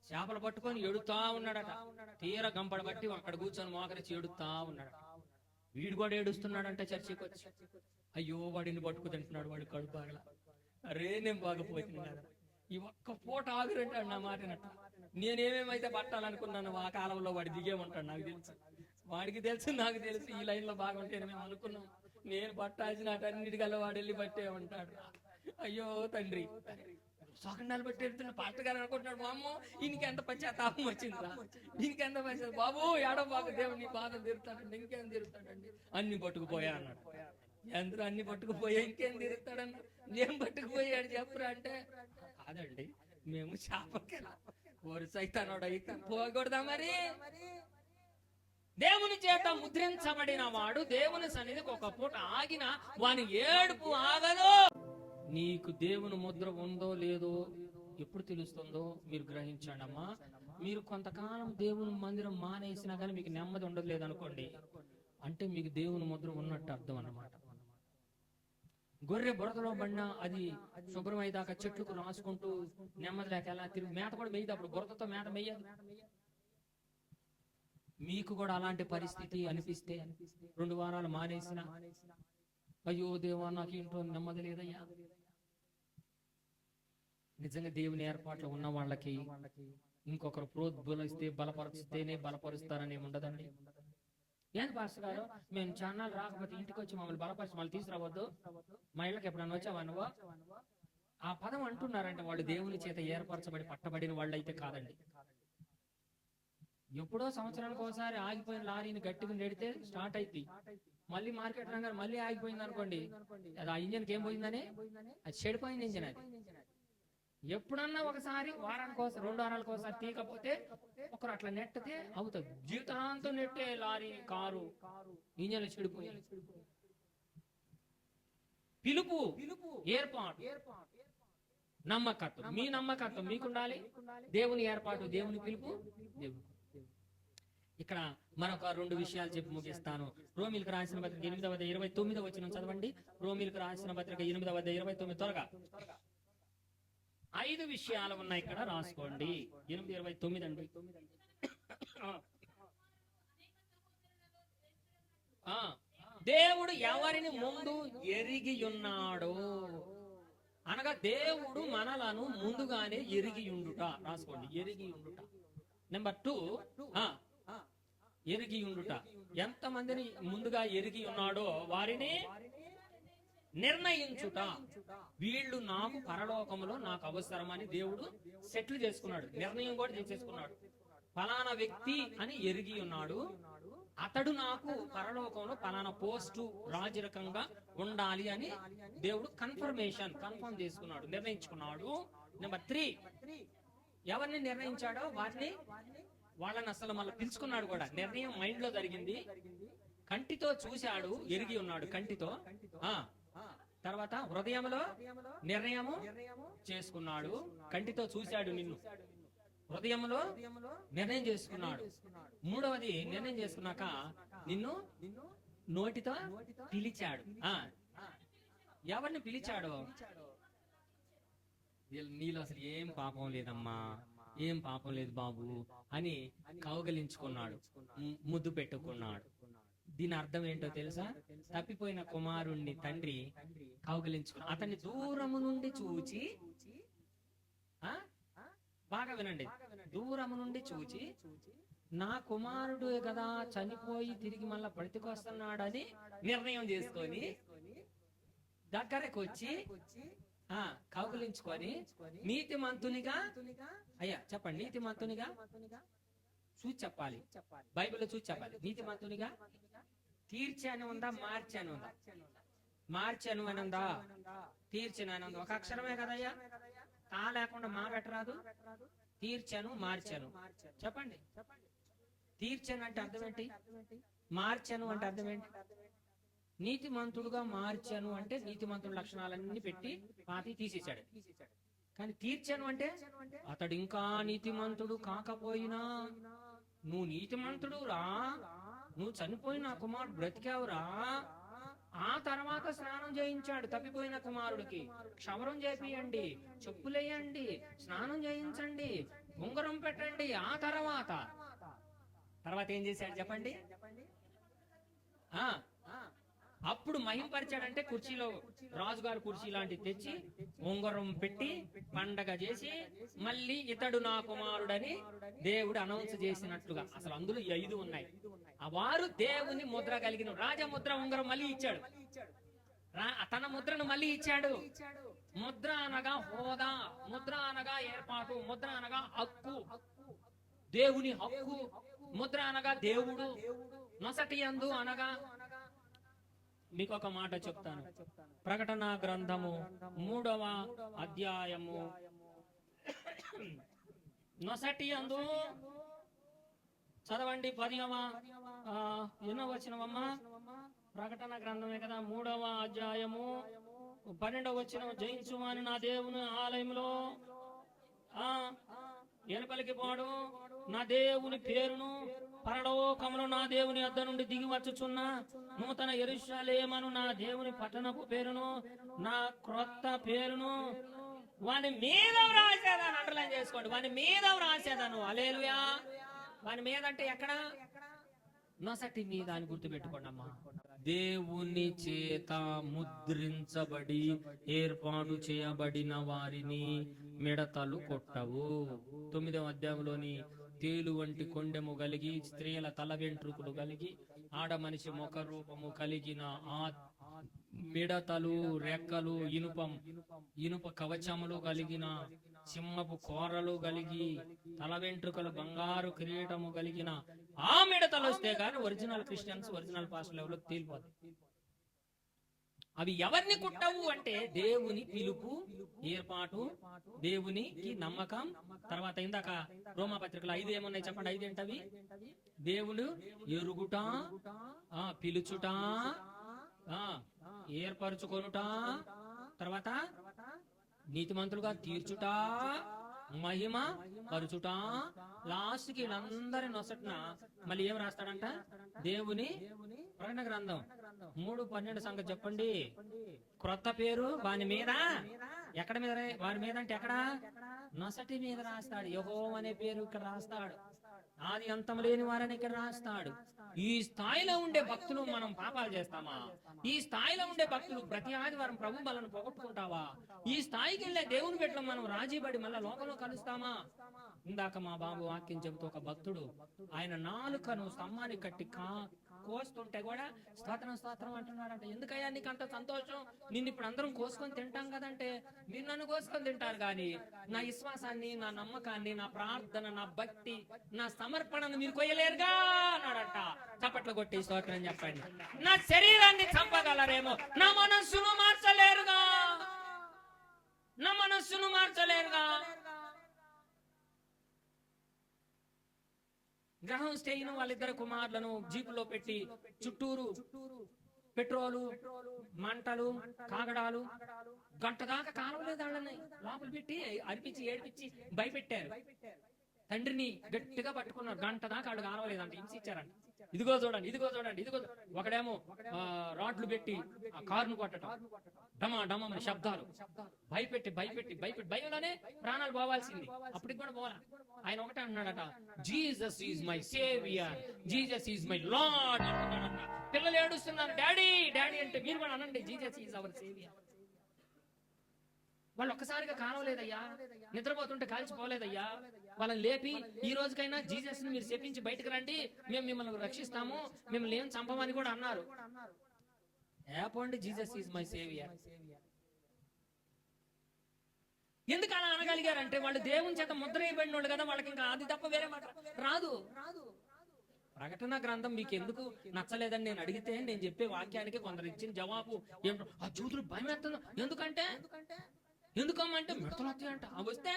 చేపలు పట్టుకొని ఎడుతా ఉన్నాడట. తీర గంపడ బట్టి అక్కడ కూర్చొని మోకరించి ఎడుతా ఉన్నాడట. వీడు కూడా ఏడుస్తున్నాడంటే చర్చికి వచ్చి, అయ్యో వాడిని పట్టుకు తింటున్నాడు, వాడి కడుపు ఆగల, అరే నేను బాగపోతున్నా కదా, ఈ ఒక్క పూట ఆగురంటాడు నా మాటనట్టు. నేనేమేమైతే పట్టాలనుకున్నాను ఆ కాలంలో వాడి దిగేమంటాడు. నాకు తెలుసు, వాడికి తెలుసు, నాకు తెలుసు. ఈ లైన్ లో బాగుంటేనే మేము అనుకున్నాం, నేను పట్టాల్సిన అన్నిటికల్లా వాడు వెళ్ళి పట్టేమంటాడు. అయ్యో తండ్రి, సోకండాలు పెట్టి వెళ్తున్న పాటగారు అనుకుంటున్నాడు, మా అమ్మ ఈయనకి ఎంత పశ్చాత్తాపం వచ్చిందిరా, దీనికి ఎంత పశ్చాత్తాపం, బాబు ఏడో బాబు దేవుని బాధ తీరుతాడండి, ఇంకేం తీరుతాడండి, అన్ని పట్టుకుపోయా అన్నాడు. అందరూ అన్ని పట్టుకుపోయా, ఇంకేం తీరుతాడన్నా, ఏం పట్టుకుపోయాడు చెప్పురా అంటే, కాదండి మేము చేపకి సైతానోడు అయితే పోకూడదా మరి. దేవుని చేత ముద్రించబడిన వాడు దేవుని సన్నిధికి ఒక పూట ఆగిన వాని ఏడుపు ఆగదు. నీకు దేవుని ముద్ర ఉందో లేదో ఎప్పుడు తెలుస్తుందో మీరు గ్రహించండి అమ్మా. మీరు కొంతకాలం దేవుని మందిరం మానేసినా కానీ మీకు నెమ్మది ఉండదు లేదనుకోండి, అంటే మీకు దేవుని ముద్ర ఉన్నట్టు అర్థం అన్నమాట. గొర్రె బురదలో పడినా అది శుభ్రం అయ్యేదాకా చెట్లకు రాసుకుంటూ నెమ్మది లేక ఎలా తిరిగి మేత కూడా మేయదు, అప్పుడు బురదతో మేత మేయదు. మీకు కూడా అలాంటి పరిస్థితి అనిపిస్తే 2 వారాలు మానేసిన, అయ్యో దేవా నాకు ఇంట్లో నెమ్మది లేదయ్యా. నిజంగా దేవుని ఏర్పాట్లు ఉన్న వాళ్ళకి ఇంకొకరు ప్రోద్బలిస్తే బలపరిస్తేనే బలపరుస్తారని ఉండదండి. ఏంది పాస్టర్ గారు, మేము ఛానల్ రాకపోతే ఇంటికి వచ్చి మమ్మల్ని బలపరిచి మళ్ళీ తీసుకురావద్దు, మా ఇళ్ళకి ఎప్పుడన్నా వచ్చావా నువ్వు, ఆ పదం అంటున్నారంటే వాళ్ళు దేవుని చేత ఏర్పరచబడి పట్టబడిన వాళ్ళు అయితే కాదండి. ఎప్పుడో సంవత్సరానికి ఒకసారి ఆగిపోయిన లారీని గట్టిగా నెడితే స్టార్ట్ అయింది, మళ్ళీ మార్కెట్ రంగారు మళ్ళీ ఆగిపోయింది అనుకోండి, అది ఆ ఇంజన్కి ఏం పోయిందని, అది చెడిపోయింది ఇంజన్. అది ఎప్పుడన్నా ఒకసారి వారానికి 2 వారాలకు ఒకసారి తీయకపోతే ఒకరు అట్లా నెట్టితే అవుతుంది. జీవితాంతం నెట్టే లారీ కారు ఇంజన్లు చెడిపోయి. పిలుపు, ఏర్పాటు, నమ్మకత్వం, మీ నమ్మకత్వం మీకుండాలి. దేవుని ఏర్పాటు, దేవుని పిలుపు, దేవుని. ఇక్కడ మరొక 2 విషయాలు చెప్పి ముగిస్తాను. రోమీలకు రాసిన పత్రిక 8:29 వచనం చదవండి. రోమీలకు రాసిన పత్రిక 8:29 త్వరగా. 5 విషయాలు ఉన్నాయి ఇక్కడ, రాసుకోండి. 8:29 అండి. దేవుడు ఎవరిని ముందు ఎరిగి ఉన్నాడో అనగా దేవుడు మనలను ముందుగానే ఎరిగి ఉండుట. రాసుకోండి, ఎరిగి ఉండుట. నెంబర్ 2, ఎరిగి ఉండుట. ఎంతమందిని ముందుగా ఎరిగి ఉన్నాడో వారిని నిర్ణయించుట. వీళ్ళు నాకు పరలోకములో నాకు అవసరమని దేవుడు సెటిల్ చేసుకున్నాడు, నిర్ణయం కూడా చేసేసుకున్నాడు. ఫలానా వ్యక్తి అని ఎరిగి ఉన్నాడు, అతడు నాకు పరలోకంలో ఫలానా పోస్టు రాజరకంగా ఉండాలి అని దేవుడు కన్ఫర్మ్ చేసుకున్నాడు, నిర్ణయించుకున్నాడు. నెంబర్ 3, ఎవరిని నిర్ణయించాడో వాళ్ళని అసలు మళ్ళీ పిలుచుకున్నాడు కూడా. నిర్ణయం మైండ్ లో జరిగింది, కంటితో చూశాడు, ఎరిగి ఉన్నాడు కంటితో. తర్వాత హృదయంలో నిర్ణయము చేసుకున్నాడు, కంటితో చూశాడు నిన్ను, హృదయంలో నిర్ణయం చేసుకున్నాడు. మూడవది, నిర్ణయం చేసుకున్నాక నిన్ను నోటితో పిలిచాడు. ఎవరిని పిలిచాడో, నీలో అసలు ఏం పాపం లేదమ్మా, ఏం పాపం లేదు బాబు అని కౌగలించుకున్నాడు, ముద్దు పెట్టుకున్నాడు. దీని అర్థం ఏంటో తెలుసా? తప్పిపోయిన కుమారుణ్ణి తండ్రి కౌగలించుకున్నాడు. అతన్ని దూరము నుండి చూచి, బాగా వినండి, దూరము నుండి చూచి నా కుమారుడు కదా చనిపోయి తిరిగి మళ్ళా బ్రతికొస్తున్నాడని నిర్ణయం చేసుకొని దగ్గరకు వచ్చి కౌగులించుకొని నీతిమంతునిగా, అయ్యా చెప్పండి, నీతిమంతునిగా చూసి చెప్పాలి, బైబిల్లో చూసి చెప్పాలి. నీతిమంతునిగా తీర్చాను ఉందా, మార్చాను ఉందా? మార్చాను అని ఉందా, తీర్చాను అని ఉందా? ఒక అక్షరమే కదయ్యా, తా లేకుండా మా పెట్టరాదు. తీర్చాను, మార్చాను, చెప్పండి. తీర్చాను అంటే అర్థం ఏంటి? మార్చాను అంటే అర్థం ఏంటి? నీతిమంతుడుగా మార్చాను అంటే నీతిమంతుడు లక్షణాలన్నీ పెట్టి పాతి తీసేశాడు. కానీ తీర్చాను అంటే అతడు ఇంకా నీతిమంతుడు కాకపోయినా, నువ్వు నీతిమంతుడు రా, నువ్వు చనిపోయిన కుమారుడు బ్రతికావురా, ఆ తర్వాత స్నానం చేయించాడు తప్పిపోయిన కుమారుడికి. క్షవరం చేపియండి, చెప్పులేయండి, స్నానం చేయించండి, ఉంగరం పెట్టండి. ఆ తర్వాత ఏం చేశాడు చెప్పండి? అప్పుడు మహింపరిచాడంటే కుర్చీలో, రాజుగారు కుర్చీ లాంటివి తెచ్చి ఉంగరం పెట్టి పండగ చేసి మళ్ళీ ఇతడు నా కుమారుడని దేవుడు అనౌన్స్ చేసినట్లుగా. అసలు అందులో 5 ఉన్నాయి. వారు దేవుని ముద్ర కలిగిన రాజముద్ర ఉంగరం మళ్ళీ ఇచ్చాడు, తన ముద్రను మళ్ళీ ఇచ్చాడు. ముద్ర అనగా హోదా, ముద్ర అనగా ఏర్పాటు, ముద్ర అనగా హక్కు, దేవుని హక్కు. ముద్ర అనగా దేవుడు, నొసటి యందు అనగా. మీకు ఒక మాట చెప్తాను. ప్రకటన గ్రంథము 3వ అధ్యాయము నొసటి యందు చదవండి. 10వ ఎన్నో వచనమమ్మా? ప్రకటన గ్రంథమే కదా, 3వ అధ్యాయము 12వ వచనం. జయించువాని నా దేవుని ఆలయంలో వెనుకలికి పోడు, నా దేవుని పేరును పరలోకములో నా దేవుని వద్ద నుండి దిగి వచ్చుచున్న నూతన యెరూషలేమును, నా దేవుని పట్టణపు పేరును, నా క్రొత్త పేరును వాని మీద వ్రాసేదాను. అండర్లైన్ చేసుకోండి, వాని మీద వ్రాసేదాను. హల్లెలూయా. వాని మీద అంటే ఎక్కడ? నొసటి మీద అని గుర్తుపెట్టుకోండి అమ్మా. దేవుని చేత ముద్రించబడి ఏర్పాటు చేయబడిన వారిని మిడతలు కొట్టవు. 9వ అధ్యాయంలోని తేలు వంటి కొండెము కలిగి, స్త్రీల తల వెంట్రుకలు కలిగి, ఆడ మనిషి ముఖ రూపము కలిగిన ఆ మిడతలు రెక్కలు, ఇనుప కవచములు కలిగిన, సింహపు కోరలు కలిగి, తల వెంట్రుకలు బంగారు కిరీటము కలిగిన ఆ మిడతలు వస్తే కానీ ఒరిజినల్ క్రిస్టియన్స్, ఒరిజినల్ పాస్టర్లు ఎవరో తేలిపోతాయి. అవి ఎవరిని కుట్టవు అంటే దేవుని పిలుపు, ఏర్పాటు, దేవునికి నమ్మకం. తర్వాత ఇందాక రోమాపత్రికలో 5 ఏమున్నాయి చెప్పండి? 5 ఏంటవి? దేవుడు ఎరుగుట, పిలుచుట, ఏర్పరచుకొనుట, తర్వాత నీతిమంతులుగా తీర్చుట, మహిమ పరుచుట. లాస్ట్ కి వీళ్ళందరి నొసటిన మళ్ళీ ఏం రాస్తాడంట? దేవుని ప్రకటన గ్రంథం 3:12 సంగతి చెప్పండి. క్రొత్త పేరు వాని మీద. ఎక్కడ మీద? వారి మీద అంటే ఎక్కడ? నొసటి మీద రాస్తాడు. యెహోవా అనే పేరు ఇక్కడ రాస్తాడు. ఆది అంతం లేని వారని ఇక్కడ రాస్తాడు. ఈ స్థాయిలో ఉండే భక్తులు మనం పాపాలు చేస్తామా? ఈ స్థాయిలో ఉండే భక్తులు ప్రతి ఆదివారం ప్రభు బలను పోగొట్టుకుంటావా? ఈ స్థాయికి వెళ్ళే దేవుని బిడ్డలు మనం రాజీపడి మళ్ళా లోకంలో కలుస్తామా? ఇందాక మా బాబు వాక్యం చెబుతూ ఒక భక్తుడు ఆయన నాలుకను స్తంభానికి కట్టి కోస్తుంటే కూడా స్తోత్రం స్తోత్రం అంటున్నాడంట. ఎందుకయ్యా నీకు అంత సంతోషం? నిన్ను ఇప్పుడు అందరం కోసుకొని తింటాం కదంటే, మీరు నన్ను కోసుకొని తింటారు కానీ నా విశ్వాసాన్ని, నా నమ్మకాన్ని, నా ప్రార్థన, నా భక్తి, నా సమర్పణను మీరు కొయ్యలేరుగా అన్నాడట. చప్పట్లు కొట్టి స్తోత్రం చెప్పండి. నా శరీరాన్ని చంపగలరేమో, నా మనస్సును మార్చలేరుగా, నా మనస్సును మార్చలేరుగా. గ్రహం స్టేయిన్ వాళ్ళిద్దరు కుమారులను జీపులో పెట్టి చుట్టూరు పెట్రోలు, మంటలు, కాగడాలు, గంట దాకా కాలవలేదు వాళ్ళని లోపల పెట్టి అరిపించి ఏడిపించి భయపెట్టారు. తండ్రిని గట్టిగా పట్టుకున్నారు. గంట దాకా వాళ్ళు కాలవలేదంట, హింసించారంట. ఇదిగో చూడండి, ఇదిగో చూడండి, ఇదిగో. ఒకడేమో రాడ్లు పెట్టి ఆ కారును కొట్టడం, డమా డమా శబ్దాలు, భయపెట్టి భయపెట్టి భయపెట్టి భయంలోనే ప్రాణాలు పోవాల్సింది. అప్పటికి కూడా పోవాలా. ఆయన ఒకటే అన్నాడట, Jesus is my saviour, Jesus is my Lord అంటున్నాడట. పిల్లలు ఏడుస్తున్నారు, డాడీ డాడీ అంటే మీరు కూడా అనండి, జీసస్ ఈజ్ అవర్ సేవియర్. వాళ్ళు ఒక్కసారిగా కానవలేదయ్యా, నిద్రపోతుంటే కాల్చిపోలేదయ్యా. వాళ్ళని లేపి ఈ రోజుకైనా జీసస్ ని మీరు చెప్పించి బయటకు రండి, మేము మిమ్మల్ని రక్షిస్తాము, మిమ్మల్ని ఏం చంపమని కూడా అన్నారు. ఏపోండి, జీసస్ ఈజ్ మై సేవియర్. ఎందుకు అలా అనగలిగారంటే వాళ్ళు దేవుని చేత ముద్ర వేయబడిన వాళ్ళు కదా, వాళ్ళకి ఇంకా అది తప్ప వేరే మాట రాదు. ప్రకటన గ్రంథం మీకు ఎందుకు నచ్చలేదని నేను అడిగితే నేను చెప్పే వాక్యానికి కొందరు ఇచ్చిన జవాబు ఏమిటో, ఆ జూదులు భయం ఎత్తుంది. ఎందుకమ్మంటే మిడతలు వస్తాయంట. అవి వస్తే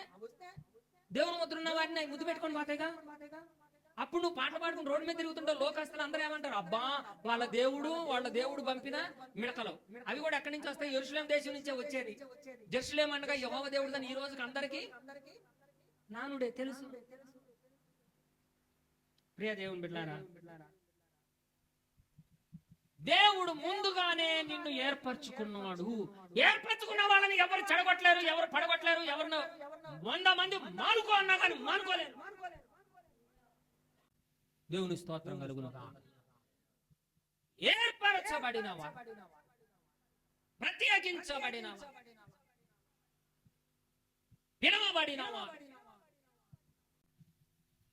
దేవుని ముద్ర ఉన్న వారిని ముద్దు పెట్టుకొని పోతాయిగా. అప్పుడు నువ్వు పాటలు పాడుకుని రోడ్డు మీద తిరుగుతుంటావు, లోకస్తులు అందరూ ఏమంటారు, అబ్బా వాళ్ళ దేవుడు పంపిన మిడతలు. అవి కూడా ఎక్కడి నుంచి వస్తాయి? యెరూషలేం దేశం నుంచే వచ్చేది. యెరూషలేం అనగా యెహోవా దేవుడు అని ఈ రోజుకి అందరికి నానుడే తెలుసు. ప్రియ దేవుని బిడ్డలారా, దేవుడు ముందుగానే నిన్ను ఏర్పరచుకున్నాడు. ఏర్పరచుకున్న వాళ్ళని ఎవరు చెడగొట్టలేరు, ఎవరు పడగొట్టలేరు. ఎవరినో 100 మంది మానుకో అన్నా కానీ మానుకోలేరు. దేవుని స్తోత్రం కలుగును. ఏర్పరచబడినవా, ప్రత్యేకించబడినవా, పిలువబడినవా.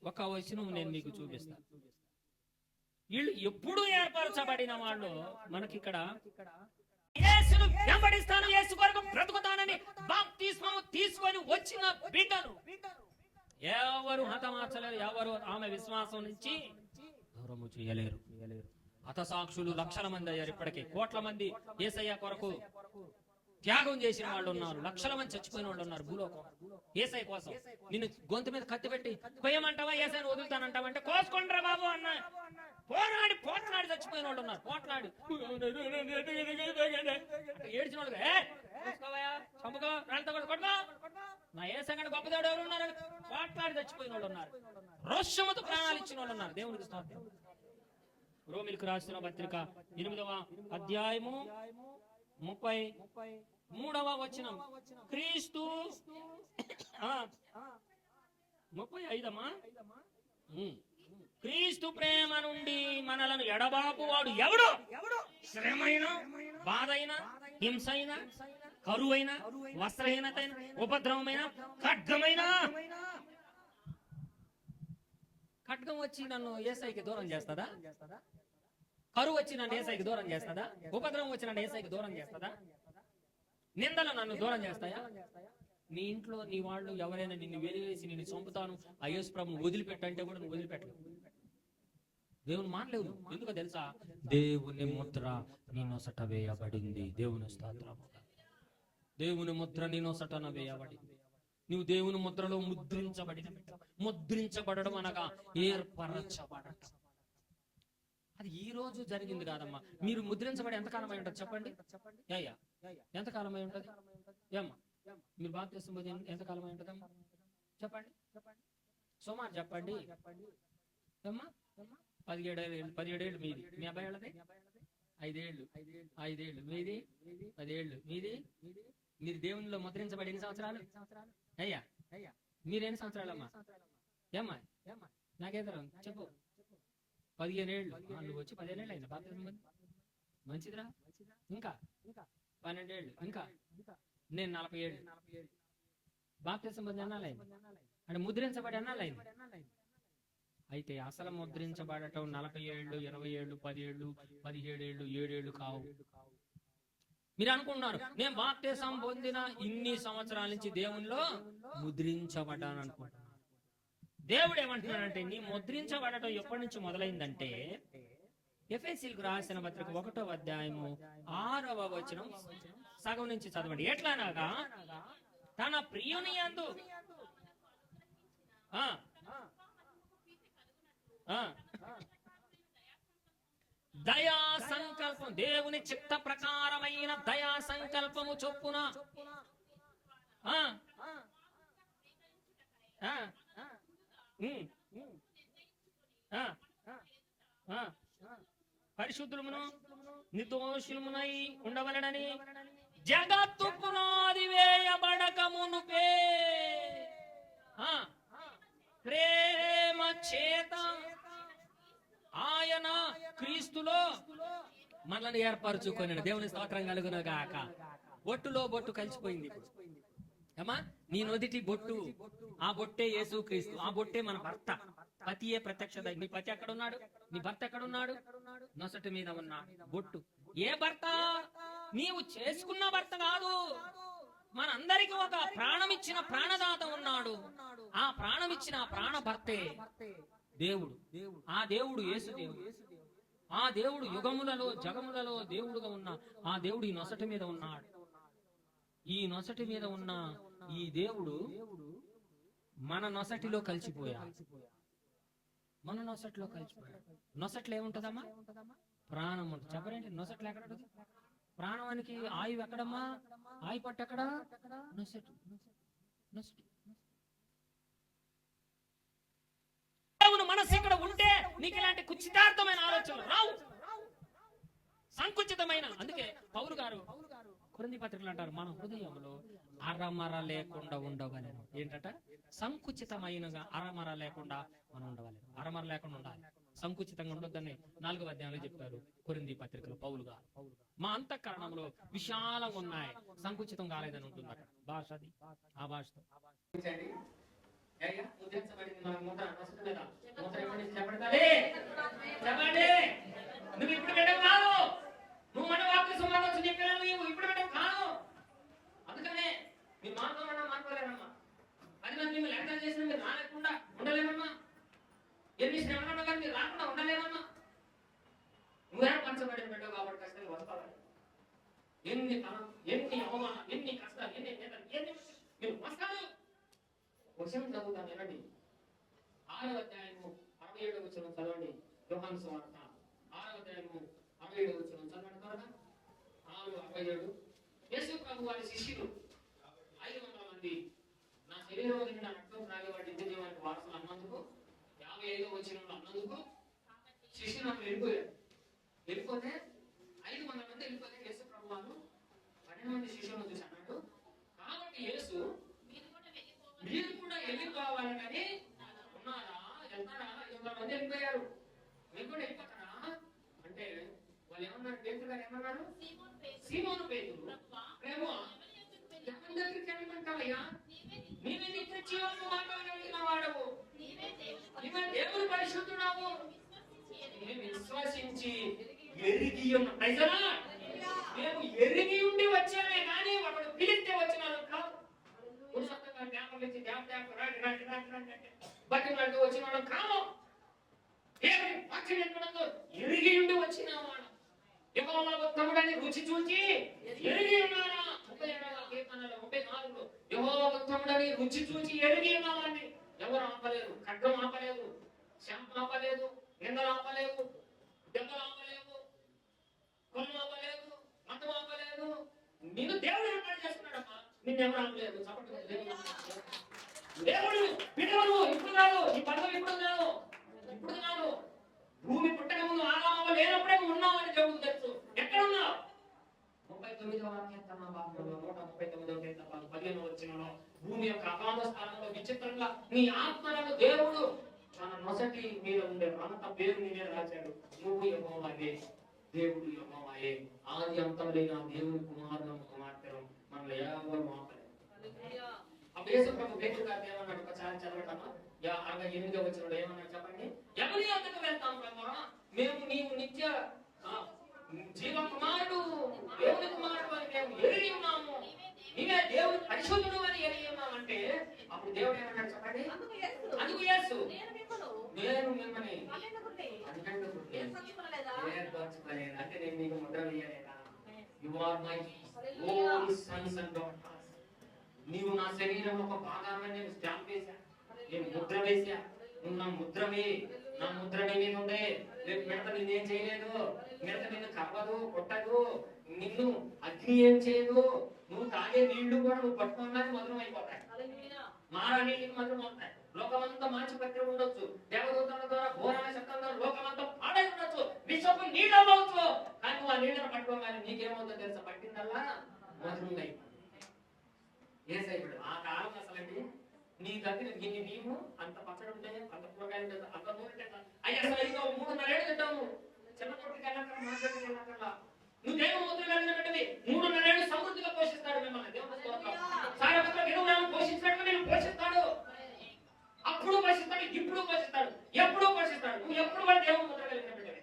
ఒక వచనం నేను మీకు చూపిస్తాను. వీళ్ళు ఎప్పుడు ఏర్పరచబడిన వాళ్ళు. మనకి ఇక్కడ యేసును వెంబడిస్తాను, యేసు కొరకు బ్రతుకుతానని బాప్తిస్మము తీసుకొని వచ్చిన బిడ్డలు ఎవరు హతమార్చలేరు, ఎవరు ఆమె విశ్వాసం నుంచి దూరము చేయలేరు. హతసాక్షులు లక్షల మంది అయ్యారు. ఇప్పటికీ కోట్ల మంది యేసయ్య కొరకు త్యాగం చేసిన వాళ్ళు ఉన్నారు. లక్షల మంది చచ్చిపోయిన వాళ్ళు ఉన్నారు భూలోకం యేసయ్య కోసం. నిన్ను గొంతు మీద కత్తి పెట్టి పోయమంటావా, యేసయ్యను వదులుతానంటావంటే కోసుకుంటారా బాబు అన్న పోట్లాడి చచ్చిపోయిన వాళ్ళు ఉన్నారు. పోట్లాడి ఏడ్చిన వాళ్ళు చంపుకో రాళ్ళతో కూడా కొట్టుకో, నా యేసయ్య గొప్పదేవుడు ఎవరు ఉన్నారు, పోట్లాడి చచ్చిపోయిన వాళ్ళు ఉన్నారు. రోషముతో ప్రాణాలు ఇచ్చిన వాళ్ళు ఉన్నారు. దేవునికి స్తోత్రం. రోమిలకు రాసిన పత్రిక 8వ అధ్యాయము 33వ వచనం. క్రీస్తు 35 క్రీస్తు ప్రేమ నుండి మనలను ఎడబాపు వాడు ఎవడు? శ్రమైన, బాధైన, హింసైన, కరువైన, వస్త్రహీనతైన, ఉపద్రవమైన, ఖడ్గమైన. ఖడ్గం వచ్చి నన్ను యేసయ్యకి దూరం చేస్తుందా? కరువు వచ్చి నన్ను యేసయ్యకి దూరం చేస్తుందా? ఉపద్రవం వచ్చి నన్ను యేసయ్యకి దూరం చేస్తుందా? నిందలు నన్ను దూరం చేస్తాయా? నీ ఇంట్లో నీ వాళ్ళు ఎవరైనా నిన్ను వెలివేసి నిన్ను చంపుతాను, ఆ యేసు ప్రభువును వదిలిపెట్టంటే కూడా నువ్వు వదిలిపెట్టలేవు. దేవుని మానలేవు. ఎందుకో తెలుసా? దేవుని ముద్ర నీ నొసట వేయబడింది. దేవుని స్తోత్రం. దేవుని ముద్ర నీ నొసటన వేయబడింది. నువ్వు దేవుని ముద్రలో ముద్రించబడడం అనగా ఏర్పరచబడటం. అది ఈ రోజు జరిగింది కాదమ్మా. మీరు ముద్రించబడి ఎంతకాలం అయి ఉంటుంది చెప్పండి? అయ్యా ఎంతకాలం అయి ఉంటుంది? ఏమ్మా మీరు బాప్తిస్మం పొంది ఎంతకాలం అయి ఉంటుందమ్మా చెప్పండి? సుమారు చెప్పండి. ఏమ్మా 17 ఏళ్ళు మీది. మీ అబ్బాయి వాళ్ళది 5 ఏళ్ళు మీది 10 ఏళ్ళు మీది. మీరు దేవునిలో ముద్రించబడి ఎన్ని సంవత్సరాలు? అయ్యా మీరెన్ని సంవత్సరాలమ్మా? ఏమ్మా నాకేదరం చెప్పు. 15 ఏళ్ళు. నువ్వు వచ్చి 15 ఏళ్ళు అయింది బాప్తిస్మం పొంది. మంచిదిరా. ఇంకా 12 ఏళ్ళు. ఇంకా నేను 40 ఏళ్ళు బాప్తిస్మం పొంది అన్నాలే. అంటే ముద్రించబడి అన్నాలైంది. అయితే అసలు ముద్రించబడటం 40 ఏళ్ళు, 20 ఏళ్ళు, 10 ఏళ్ళు, 17 ఏళ్ళు, 7 ఏళ్ళు కావు. మీరు అనుకుంటున్నారు నేను బాప్తిసం పొందిన ఇన్ని సంవత్సరాల నుంచి దేవునిలో ముద్రించబడ్డాను అనుకుంటున్నాను. దేవుడు ఏమంటున్నాడంటే నీ ముద్రించబడటం ఎప్పటి నుంచి మొదలైందంటే ఎఫెసీయులకు రాసిన పత్రిక 1వ అధ్యాయము 6వ వచనం సగం నుంచి చదవండి. ఎట్లానగా తన ప్రియుని యందు దయా సంకల్పం, దేవుని చిత్త ప్రకారమైన దయా సంకల్పము చొప్పున పరిశుద్ధులమును నిర్దోషులమునై ఉండవలెనని జగత్తు పునాది వేయబడక మునుపే ప్రేమ చేత ఆయన క్రీస్తులో మనల్ని ఏర్పరచుకొని, దేవుని స్తోత్రం కలుగును గాక. బొట్టులో బొట్టు కలిసిపోయింది. ఏమా నీ నొదిటి బొట్టు, ఆ బొట్టే యేసు క్రీస్తు, ఆ బొట్టే మన భర్త. పతియే ప్రత్యక్ష. నీ పతి ఎక్కడున్నాడు? నీ భర్త ఎక్కడున్నాడు? నొసటి మీద ఉన్న బొట్టు. ఏ భర్త? నీవు చేసుకున్న భర్త కాదు. మనందరికి ఒక ప్రాణమిచ్చిన ప్రాణదాత ఉన్నాడు. ఆ ప్రాణమిచ్చిన ప్రాణ భర్తే దేవుడు. ఆ దేవుడు యేసు దేవుడు. ఆ దేవుడు యుగములలో జగములలో దేవుడుగా ఉన్న ఆ దేవుడు ఈ నొసటి మీద ఉన్నాడు. ఈ నొసటి మీద ఉన్న ఈ దేవుడు మన నొసటిలో కలిసిపోయాడు. మన నొసటిలో కలిసిపోయాడు. నొసట్లో ఏముంటదమ్మా? ప్రాణం ఉంటుంది. చెప్పరేంటి నొసట్లు ఎక్కడ ఉంటుంది? ప్రాణానికి ఆయువు ఎక్కడమ్మా? ఆయువు పట్టు ఎక్కడ? నొసటి. నొసటి. దేవుని మనసు ఇక్కడ ఉంటే నీకు ఇలాంటి కుచితార్థమైన ఆలోచనలు రావు, సంకుచితమైన. అందుకే పౌలు గారు కొరింథీ పత్రికలు అంటారు మన హృదయంలో అరమర లేకుండా ఉండవలెను. ఏంటట? సంకుచితమైన అరమర లేకుండా మనం ఉండవలెను. అరమర లేకుండా ఉండాలి, సంకుచితంగా ఉండొద్దని 4వ అధ్యాయంలో చెప్పారు కొరింథీ పత్రికలో పౌలు గారు. మా అంతఃకరణంలో విశాలంగా ఉన్నాయి, సంకుచితం కాలేదని ఉంటుంది అక్కడ భాష. అది ఆ భాషతో నువ్వు ఇప్పుడు పెట్టవు కాదు, నువ్వు మన వాక్య సుమారు చెప్పినా నువ్వు ఇప్పుడు పెట్టవు కాదు. అందుకనే మీరు మాట్లాడమన్నా మాట్లాడలేనమ్మా. 10 మంది మిమ్మల్ని ఎంటర్ చేసిన మీరు రాలేకుండా ఉండలేమమ్మా. ఎన్ని శ్రమలు కానీ మీరు రాకుండా ఉండలేమమ్మా. నువ్వే పంచబడిన పెట్టవు కాబట్టి కష్టాలు వస్తావని ఎన్ని తరం, ఎన్ని అవమానం, ఎన్ని కష్టాలు, ఎన్ని మీరు వస్తారు. వచనం చదువుతాను వినండి. 6వ అధ్యాయము 67వ వచనం చదవండి. యోహాను సువార్త 6వ అధ్యాయము 67వ వచనం చదవండి త్వరగా. 6:67. యేసు ప్రభు వారి శిష్యులు 500 మంది నా శరీరం నిండా రక్తం త్రాగేవాడి నిత్య జీవానికి వారసులు అన్నందుకు 55వ వచనంలో అన్నందుకు శిష్యులు అక్కడ వెళ్ళిపోతే 500 మంది వెళ్ళిపోతే యేసు ప్రభు వారు 12 మంది శిష్యులను చూసి అన్నాడు, కాబట్టి యేసు మీరు కూడా వెళ్ళిపోవాలని ఉన్నారా? వెళ్తారా? 500 మంది వెళ్ళిపోయారు, మీరు కూడా వెళ్ళిపోతారా అంటే వాళ్ళు ఏమన్నారు? పేతురు గారు ఏమన్నారు? సీమోను పేతురు, ప్రభువా ఎవరి దగ్గరికి వెళ్ళమంటావయ్యా? నీవే నిత్య జీవము మాట్లాడగలిగిన వాడవు, నీవే దేవుని పరిశుద్ధుడావు, విశ్వసించి ఎరిగి ఉన్న మేము ఎరిగి ఉండి వచ్చామే కానీ ఒకడు పిలిస్తే వచ్చినారు కాదు. బట్టి వచ్చిన వాళ్ళం కాము. ఎరిగి ఉండి వచ్చిన వాడు యెహోవాని రుచి చూచి ఎరిగి ఉన్నారా? 37వ కీర్తనలో 34లో యెహోవాని రుచి చూచి ఎరిగి ఉన్నామని ఎవరు ఆపలేరు. ఖడ్గం ఆపలేదు, శాపం ఆపలేదు, నిందలు ఆపలేవు, దెబ్బలు ఆపలేవు, కొల్లు ఆపలేదు, మతం ఆపలేదు. నిన్ను దేవుడు ఏర్పాటు చేస్తున్నాడమ్మా, నిన్నెవరు ఆపలేదు. దేవుడు పిడవను ఇప్పుడు కాదు, ఈ పదవి ఇప్పుడు కాదు, ఇప్పుడు కాదు. భూమి పుట్టక ముందు ఆదాము లేనప్పుడే ఉన్నామని దేవుడు తెలుసు. ఎక్కడ ఉన్నావు? 39వ కీర్తన 139వ కీర్తన 15వ వచనంలో భూమి యొక్క అగాధ స్థానంలో విచిత్రంగా నీ ఆత్మలను దేవుడు తన నొసటి మీద ఉండే అంత పేరు నీ మీద రాశాడు. నువ్వు యెహోవాయే, దేవుడు యెహోవాయే. ఆది అంతం లేని దేవుని కుమారుడు కుమార్తెను మనల్ని ఎవరు ఆపలేదు. అప్పుడు యేసు ప్రభు పేతురు గారు ఏమన్నాడు ఒకసారి చదవటమా 68వ వచనంలో ఏమన్నాడు చెప్పండి. ఎవరి యొద్దకు వెళ్తాం ప్రభు, మేము నీవు నిత్య జీవ కుమారుడు దేవుని కుమారుడు అని మేము ఎరిగి ఉన్నాము, నీవే దేవుని పరిశుద్ధుడు అని ఎరిగి ఉన్నాము అంటే అప్పుడు దేవుడు ఏమన్నాడు చెప్పండి. అందుకు యేసు నేను మిమ్మల్ని అంటే నేను మీకు ముద్ర వేయలేదా? You are my own sons and daughters. నీవు నా శరీరంలో ఒక భాగాన్ని నేను స్టాంప్ వేసా, నేను ముద్ర వేసా. నువ్వు నా ముద్రమే, నా ముద్ర నీ మీద ఉంది. రేపు మిడత నిన్నేం చేయలేదు, మిడత నిన్ను కవ్వదు, కొట్టదు, నిన్ను అగ్ని ఏం చేయదు. నువ్వు తాగే నీళ్లు కూడా నువ్వు పట్టుకోగానే మధురం అయిపోతాయి, మారానీటికి మధురం అవుతాయి. లోకమంతా మంచి పత్రిక ఉండొచ్చు, దేవదూతల ద్వారా ఘోరమైన శబ్దం ద్వారా లోకమంతా పాడై ఉండొచ్చు, విశ్వపు నీళ్ళు అవ్వచ్చు. కానీ నువ్వు ఆ నీళ్ళను పట్టుకోగానే నీకేమవుతుందో తెలుసా? పట్టిందల్లా మధురంగా అయిపోతుంది. ఆ కాలం అసలండి నీ దగ్గర గిన్ని బియ్యము అంత పచ్చడి ఉంటే, అంత కూరగాయలు అంత నూనె అయ్యి అసలు అయితే 3.5 ఏళ్ళు తింటాము. చిన్న కొట్టుకు వెళ్ళాక మార్కెట్కి వెళ్ళాక నువ్వు దేవుడు ముద్ర కలిగిన పెట్టవి 3.5 ఏళ్ళు సమృద్ధిగా పోషిస్తాడు మిమ్మల్ని. దేవుడు పోషించినట్టు నేను పోషిస్తాడు. అప్పుడు పోషిస్తాడు, ఇప్పుడు పోషిస్తాడు, ఎప్పుడు పోషిస్తాడు. నువ్వు ఎప్పుడు కూడా దేవుడు ముద్ర కలిగిన పెట్టవి.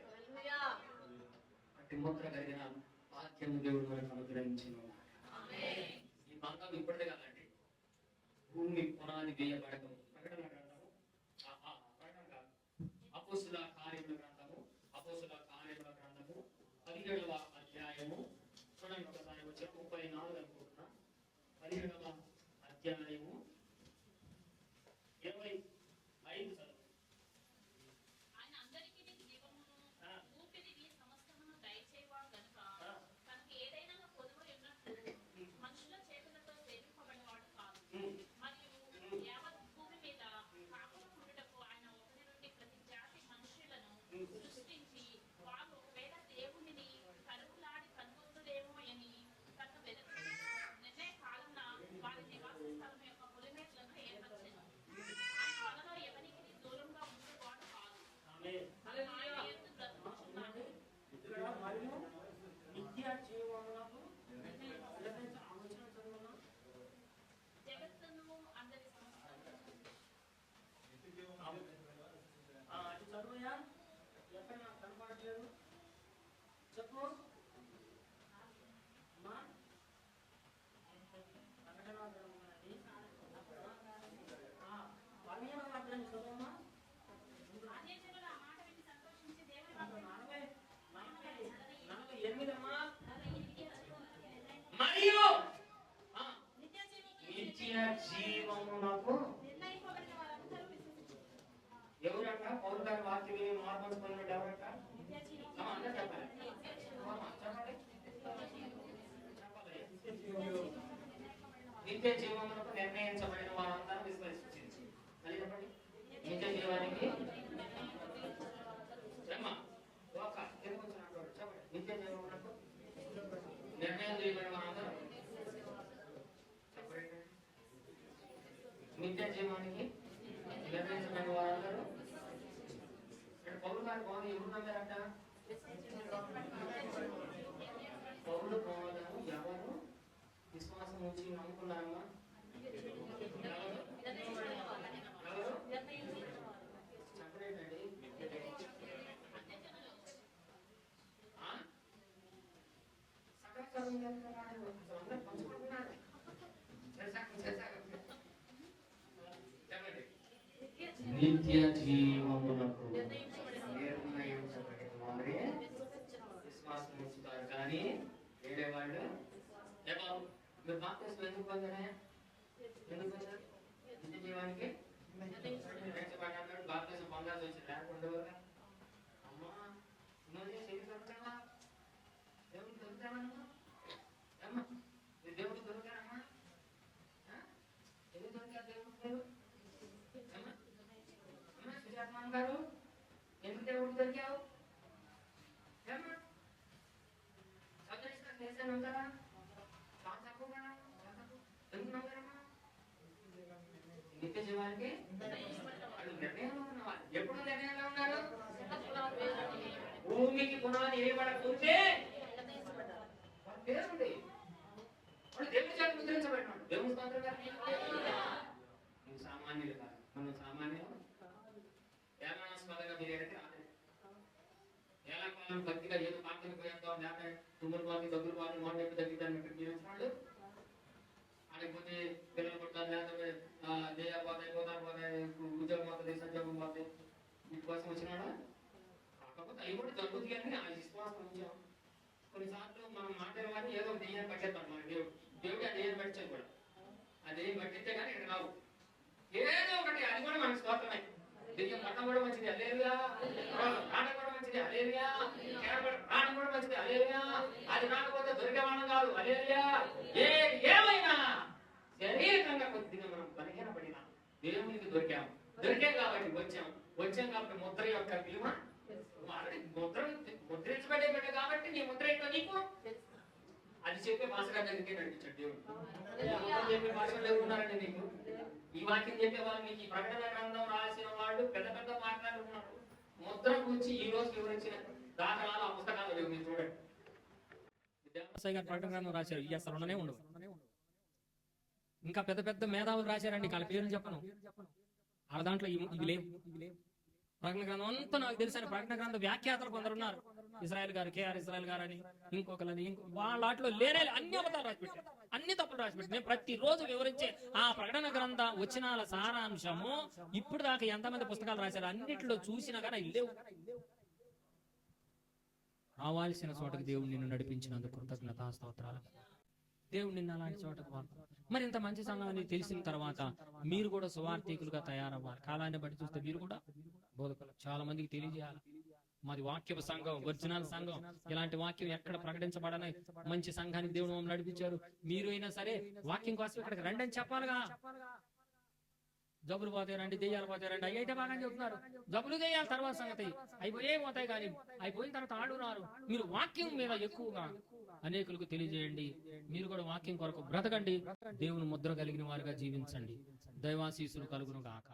అట్టి ముద్ర కలిగిన వాక్యం దేవుడు మనకు అనుగ్రహించిన ఈ బంధం ఇప్పటిదే కాదండి, భూమి పునాది వేయబడక ప్రకటన గ్రంథము అపోస్తుల కార్యముల గ్రంథము 17వ అధ్యాయము చూడండి ఒకసారి వచ్చి 34 అనుకుంటున్నా. 17వ అధ్యాయము 25 జీవమునకు ఎవరట? పౌలు గారి వాక్యం మార్మల్స్ పొందినట్టు ఎవరట? అందరూ చెప్పాలి. నిత్య జీవమునకు నిర్ణయించబడిన వారందరూ విశ్వసించి నిత్య జీవానికి నిత్య జీవమునకు నిర్ణయం చేయబడిన వారందరూ నిత్య జీవానికి నిర్ణయించబడిన వారందరూ. పౌలు గారి బోధ ఎవరు నమ్మారట? పౌలు బోధను ఎవరు విశ్వాసం నుంచి నమ్ముకున్నారమ్మా? చెప్పలేదండి. నిత్య జీవమునకు నిర్ణయించబడిన వారే విశ్వాసం ఉంచుతారు. కానీ వేరే వాళ్ళు మీరు బాప్తిస్మం ఎందుకు పొందారా? ఎందుకు పొందారు? నిత్య జీవానికి నిర్ణయించబడ్డాడు. బాప్తిస్మం పొందాల్సి వచ్చి లేకుండా అమ్మా నువ్వు దొరుకుతావా? దేవుడు దొరుకుతావమ్మా? అమ్మా దేవుడు దొరుకుతారమ్మా? ఎందుకు దొరికారు దేవుడు? గారు ఎందుకు దేవుడు దొరికావు? నిత్య జీవానికి నిర్ణయంలో ఉన్నవాళ్ళు. ఎప్పుడు నిర్ణయంలో ఉన్నారు? భూమికి పునాది వేయబడకుంటే దేవుడి వాళ్ళు దేవుడి ముద్రించబడినాడు. దేవుని స్తోత్రం గారు. నువ్వు సామాన్యులు కాదు, మనం సామాన్యులు. ఏలనాస్పదగా మీరు ఎడితే రాలేదు. ఏలకాలం భక్తిగా ఏదో పాత్రలు పోయేద్దాం, లేకపోతే తుమ్ములు పోతుంది, దగ్గర పోతుంది, మోట ఎప్పుడు తగ్గిద్దాన్ని ఇక్కడ మీరు వచ్చినాడు. లేకపోతే పిల్లలు పుట్టాలి, లేకపోతే దేయాలు పోతాయి, గోదాలు పోతాయి, ఉద్యోగం పోతుంది, సంజోగం పోతాయి, వీటికోసం వచ్చినాడా? కాకపోతే అవి కూడా జరుగుతుంది కానీ ఆ విశ్వాసం ఉంచాం. కొన్నిసార్లు మనం మాట్లాడేవాడిని ఏదో ఒక దెయ్యాన్ని పట్టేస్తాం. మన దేవుడు ఆ దెయ్యాన్ని పట్టించాడు కూడా. ఆ దెయ్యం పట్టిస్తే కానీ ఇక్కడ రావు. ఏదో ఒకటి, అది కూడా మనకు స్తోత్రమే. దెయ్యం పట్టడం కూడా మంచిది, హల్లెలూయా. రావడం కూడా మంచిది, హల్లెలూయా. రావడం కూడా మంచిది, హల్లెలూయా. అది రాకపోతే దొరికేవాళ్ళం కాదు, హల్లెలూయా. ఏమైనా శరీరంగా కొద్దిగా మనం బలహీనపడినా దేవునికి దొరికాం కాబట్టి వచ్చాం కాబట్టి ముద్ర యొక్క విలువ ముద్రించబడే బిడ్డ కాబట్టి నీ ముద్ర ఏంటో నీకు అది చెప్పే భాషగా దగ్గరికి నడిపించాడు దేవుడు. చెప్పే భాషలు ఎవరు ఉన్నారండి నీకు? ఈ వాక్యం చెప్పే వాళ్ళు మీకు ఈ ప్రకటన గ్రంథం రాసిన వాళ్ళు పెద్ద పెద్ద మాట్లాడుతున్నారు. ముద్ర గురించి ఈ రోజు వివరించిన దాఖలాలు ఆ పుస్తకాలు లేవు, మీరు చూడండి. ప్రకటన గ్రంథం రాశారు, ఈ అసలు ఉండనే ఉండవు. ఇంకా పెద్ద పెద్ద మేధావులు రాశారండి, వాళ్ళ పేర్లు చెప్పను. వాళ్ళ దాంట్లో ఇవి లేవు. ప్రకటన గ్రంథం అంతా నాకు తెలిసిన ప్రకటన గ్రంథ వ్యాఖ్యాతలు కొందరు ఉన్నారు. ఇజ్రాయెల్ గారు, కేఆర్ ఇజ్రాయెల్ గారు అని, ఇంకొకరని, వాళ్ళ వాటిలో లేనే అన్ని అబద్ధాలు రాసిపెట్టారు, అన్ని తప్పులు రాసిపెట్టారు. నేను ప్రతిరోజు వివరించే ఆ ప్రకటన గ్రంథ వచనాల సారాంశము ఇప్పుడు దాకా ఎంతమంది పుస్తకాలు రాశారు అన్నిట్లో చూసినా కానీ లేవు. రావాల్సిన చోటకి దేవుడు నిన్ను నడిపించినందుకు కృతజ్ఞతాస్తోత్రాలు. దేవుడు నిన్న అలాంటి చోటకు మరి ఇంత మంచి సంఘాన్ని తెలిసిన తర్వాత మీరు కూడా సువార్థికులుగా తయారవ్వాలి. కాలాన్ని బట్టి చూస్తే మీరు కూడా బోధకులు చాలా మందికి తెలియజేయాలి. మాది వాక్యపు సంఘం, ఒరిజినల్ సంఘం. ఇలాంటి వాక్యం ఎక్కడ ప్రకటించబడని మంచి సంఘానికి దేవుడు మమ్మల్ని నడిపించారు. మీరు అయినా సరే వాక్యం కోసం ఇక్కడికి రండి అని చెప్పాలిగా. జబ్బులు పోతాయి రండి, దెయ్యాలు పోతాయి రండి, అయితే బాగా చెప్తున్నారు. జబ్బులు దెయ్యాలు తర్వాత సంగతి అయిపోయే పోతాయి, కానీ అయిపోయిన తర్వాత ఆడున్నారు. మీరు వాక్యం మీద ఎక్కువగా అనేకులకు తెలియజేయండి. మీరు కూడా వాక్యం కొరకు బ్రతకండి. దేవుని ముద్ర కలిగిన వారుగా జీవించండి. దైవాశీస్సులు కలుగును గాక.